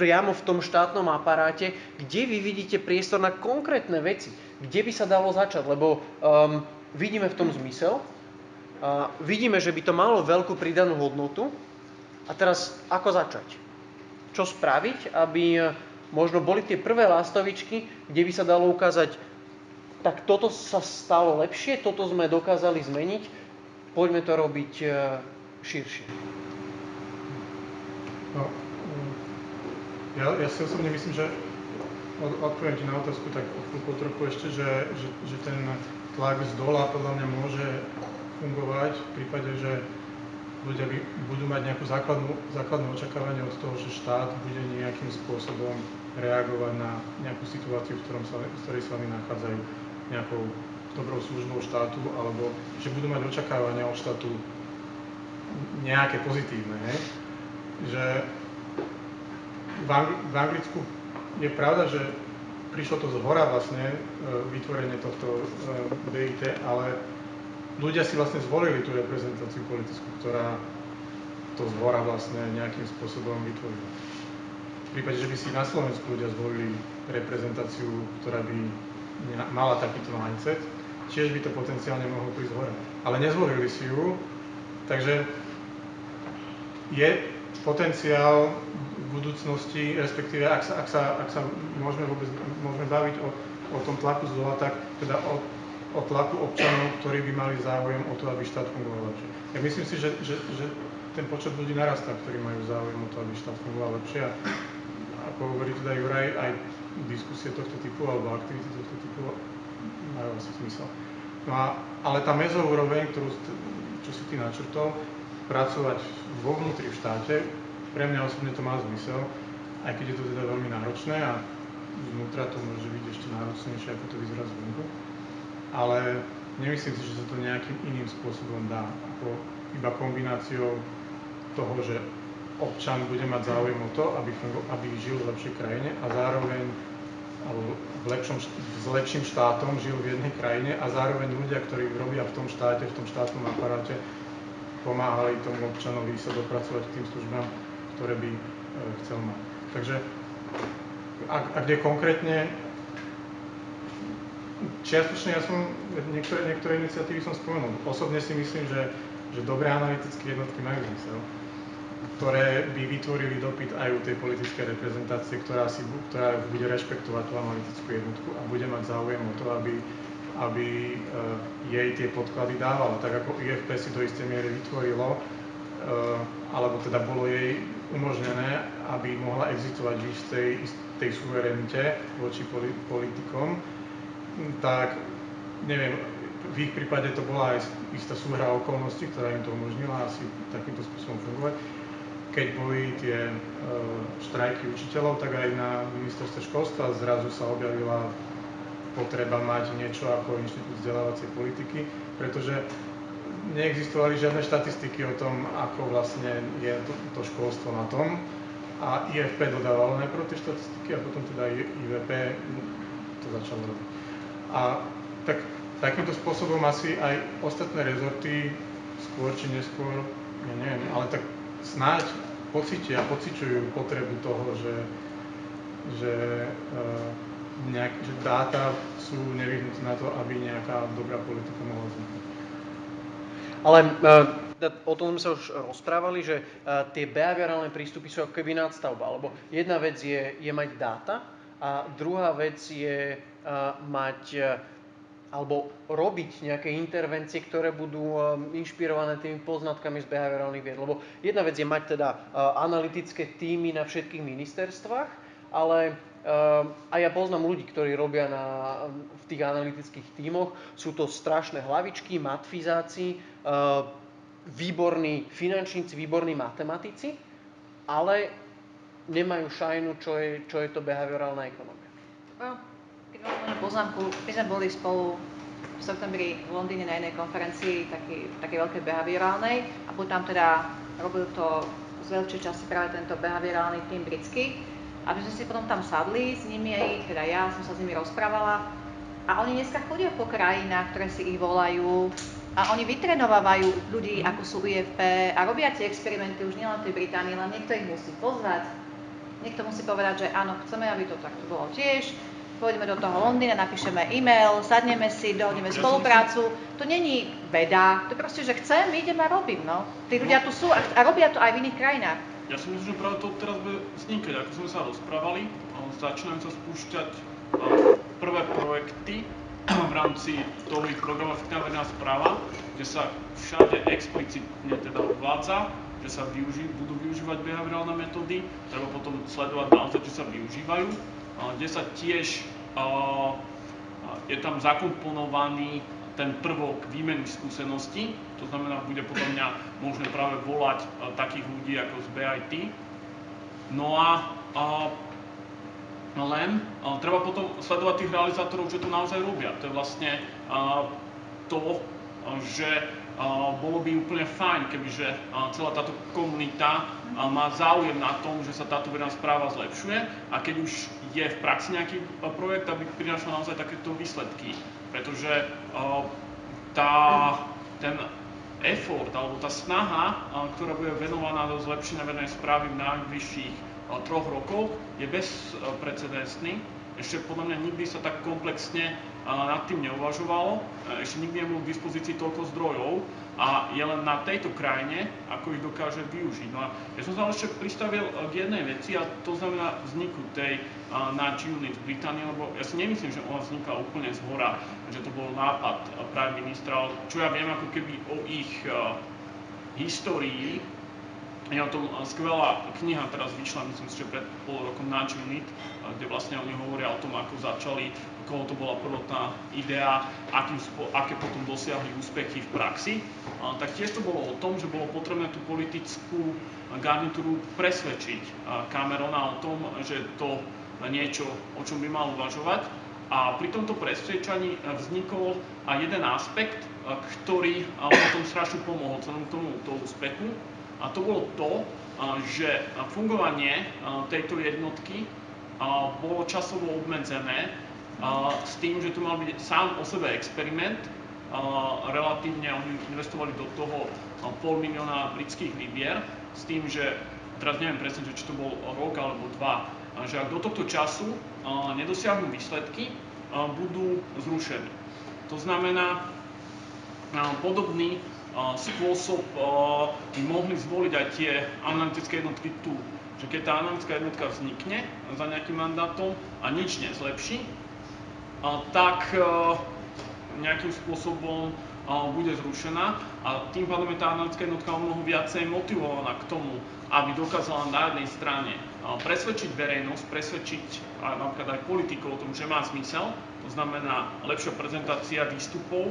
priamo v tom štátnom aparáte, kde vy vidíte priestor na konkrétne veci, kde by sa dalo začať, lebo vidíme v tom zmysel, vidíme, že by to malo veľkú pridanú hodnotu, a teraz ako začať? Čo spraviť, aby možno boli tie prvé lastovičky, kde by sa dalo ukázať, tak toto sa stalo lepšie, toto sme dokázali zmeniť, poďme to robiť širšie. No, ja si osobne myslím, že odpoviem ti na otázku tak trochu ešte, že ten tlak z dola podľa mňa môže fungovať v prípade, že ľudia budú mať nejakú základné očakávanie od toho, že štát bude nejakým spôsobom reagovať na nejakú situáciu, v ktorej sa oni nachádzajú, nejakou dobrou službou štátu, alebo že budú mať očakávania od štátu nejaké pozitívne. Že v Anglicku je pravda, že prišlo to zhora vlastne, vytvorenie tohto BIT, ale ľudia si vlastne zvolili tú reprezentáciu politickú, ktorá to zhora vlastne nejakým spôsobom vytvorila. V prípade, že by si na Slovensku ľudia zvolili reprezentáciu, ktorá by mala takýto mindset, tiež by to potenciálne mohlo prísť hore. Ale nezvolili si ju, takže je potenciál v budúcnosti, respektíve ak sa môžeme baviť o tom tlaku z dola, tak teda o tlaku občanov, ktorí by mali záujem o to, aby štát fungoval lepšie. Ja myslím si, že ten počet ľudí narastá, ktorí majú záujem o to, aby štát fungoval lepšie. A ako hovorí teda Juraj, aj diskusie tohto typu alebo aktivity tohto typu majú asi zmysel. No ale tá mezoúroveň, čo si ty načrtol, pracovať vo vnútri v štáte, pre mňa osobne to má zmysel, aj keď je to teda veľmi náročné a vnútra to môže byť ešte náročnejšie, ako to vyzerá zvonku. Ale nemyslím si, že sa to nejakým iným spôsobom dá, ako iba kombináciou toho, že občan bude mať záujem o to, aby žil v lepšej krajine a zároveň alebo s lepším štátom žil v jednej krajine a zároveň ľudia, ktorí robia v tom štáte, v tom štátnom aparáte, pomáhali tomu občanovi sa dopracovať k tým službám, ktoré by chcel mať. Takže ak je konkrétne, čiastočne ja som niektoré iniciatívy som spomenul. Osobne si myslím, že dobré analytické jednotky majú zmysel, ktoré by vytvorili dopyt aj u tej politickej reprezentácie, ktorá bude rešpektovať tú analytickú jednotku a bude mať záujem o to, aby aby jej tie podklady dávalo, tak ako IFP si do istej miery vytvorilo, alebo teda bolo jej umožnené, aby mohla existovať v tej suverenite voči politikom, tak neviem, v ich prípade to bola aj istá súhra okolností, ktorá im to umožnila asi takýmto spôsobom fungovať. Keď boli tie štrajky učiteľov, tak aj na ministerstve školstva zrazu sa objavila potreba mať niečo ako inštitút vzdelávacej politiky, pretože neexistovali žiadne štatistiky o tom, ako vlastne je to školstvo na tom. A IFP dodávalo najprv tie štatistiky a potom teda IVP to začalo robiť. A takýmto spôsobom asi aj ostatné rezorty skôr či neskôr, ja neviem, ale tak snáď pociťujú potrebu toho, že dáta sú nevyhnutné na to, aby nejaká dobrá politika mohla vzniknúť. Ale o tom sme sa už rozprávali, že tie behaviorálne prístupy sú ako keby nadstavba, lebo jedna vec je mať dáta a druhá vec je mať alebo robiť nejaké intervencie, ktoré budú inšpirované tými poznatkami z behaviorálnych vied. Lebo jedna vec je mať teda analytické tímy na všetkých ministerstvách, ale a ja poznám ľudí, ktorí robia v tých analytických tímoch, sú to strašné hlavičky, matfizáci, výborní finančníci, výborní matematici, ale nemajú šajnu, čo je to behaviorálna ekonomia. Keď mám poznámku, my sme boli spolu v septembri v Londýne na jednej konferencii, takej veľkej behaviorálnej, a tam teda robil to z veľkej časti práve tento behaviorálny tím britský. A my sme si potom tam sadli s nimi, teda ja som sa s nimi rozprávala. A oni dneska chodia po krajinách, ktoré si ich volajú, a oni vytrénovávajú ľudí, ako sú IFP, a robia tie experimenty už nielen v tej Británii, len niekto ich musí pozvať. Niekto musí povedať, že áno, chceme, aby to takto bolo tiež. Pôjdeme do toho Londýna, napíšeme e-mail, sadneme si, dohodneme spoluprácu. To není veda, to je proste, že chcem, idem a robím, no. Tí ľudia tu sú a robia to aj v iných krajinách. Ja si myslím, že práve to teraz bude vznikať. Ako sme sa rozprávali, začínajú sa spúšťať prvé projekty v rámci toho ich programu Efektívna verejná správa, kde sa všade explicitne teda uvádza, že sa budú využívať behaviorálne metódy, treba potom sledovať naozaj, či sa využívajú, kde sa tiež je tam zakomponovaný ten prvok výmeny skúseností, to znamená, bude podľa mňa možné práve volať takých ľudí ako z BIT. No a treba potom sledovať tých realizátorov, čo to naozaj robia. To je vlastne to, že bolo by úplne fajn, kebyže celá táto komunita má záujem na tom, že sa táto verejná správa zlepšuje, a keď už je v praxi nejaký projekt, aby prinášal naozaj takéto výsledky. Pretože ten effort alebo tá snaha, ktorá bude venovaná do zlepšenia verejnej správy v najbližších 3 rokoch, je bezprecedentný. Ešte podľa mňa nikdy sa tak komplexne nad tým neuvažovalo, ešte nikdy nebolo k dispozícii toľko zdrojov a je len na tejto krajine, ako ich dokáže využiť. No a ja som sa ešte pristavil k jednej veci, a to znamená vzniku tej Nudge Unit v Británii, lebo ja si nemyslím, že ona vznikla úplne zhora, že to bol nápad práve ministra, čo ja viem ako keby o ich histórii. Je o tom skvelá kniha, teraz vyšla, myslím si, že pred pol rokom, Nudge Unit, kde vlastne oni hovoria o tom, ako začali, koho to bola prvotná idea, aké potom dosiahli úspechy v praxi. Tak tiež to bolo o tom, že bolo potrebné tú politickú garnitúru presvedčiť Camerona o tom, že to niečo, o čom by mal uvažovať. A pri tomto presvedčaní vznikol aj jeden aspekt, ktorý potom strašne pomohol celému tomu úspechu. A to bolo to, že fungovanie tejto jednotky bolo časovo obmedzené s tým, že to mal byť sám o sebe experiment. Relatívne oni investovali do toho 500 000 britských libier s tým, že teraz neviem presne, či to bol rok alebo 2, že ak do tohto času nedosiahnu výsledky, budú zrušení. To znamená, podobný spôsob by mohli zvoliť aj tie analytické jednotky tu. Že keď tá analytická jednotka vznikne za nejakým mandátom a nič nezlepší, tak nejakým spôsobom bude zrušená a tým pádom je tá analytická jednotka o mnoho viacej motivovaná k tomu, aby dokázala na jednej strane presvedčiť verejnosť, presvedčiť napríklad aj politikov o tom, že má zmysel, to znamená lepšia prezentácia výstupov,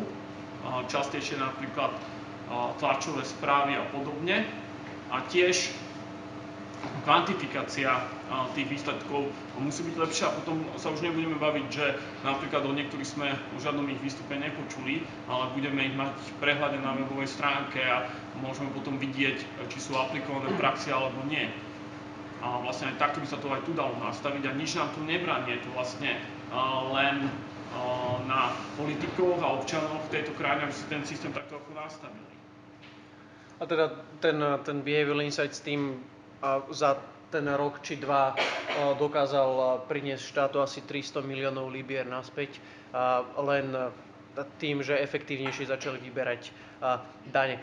častejšie napríklad tlačové správy a podobne a tiež kvantifikácia tých výsledkov musí byť lepšia a potom sa už nebudeme baviť, že napríklad o niektorých sme o žiadnom ich výstupe nepočuli, ale budeme ich mať v prehľade na webovej stránke a môžeme potom vidieť, či sú aplikované v praxi alebo nie. A vlastne aj takto by sa to aj tu dalo nastaviť a nič nám tu nebráni, je to vlastne len na politikoch a občanoch v tejto krajine, aby si ten systém takto ako nastavili. A teda ten Behavioral Insight s tým za ten rok či dva dokázal priniesť štátu asi 300 miliónov libier naspäť, len tým, že efektívnejšie začali vyberať dane.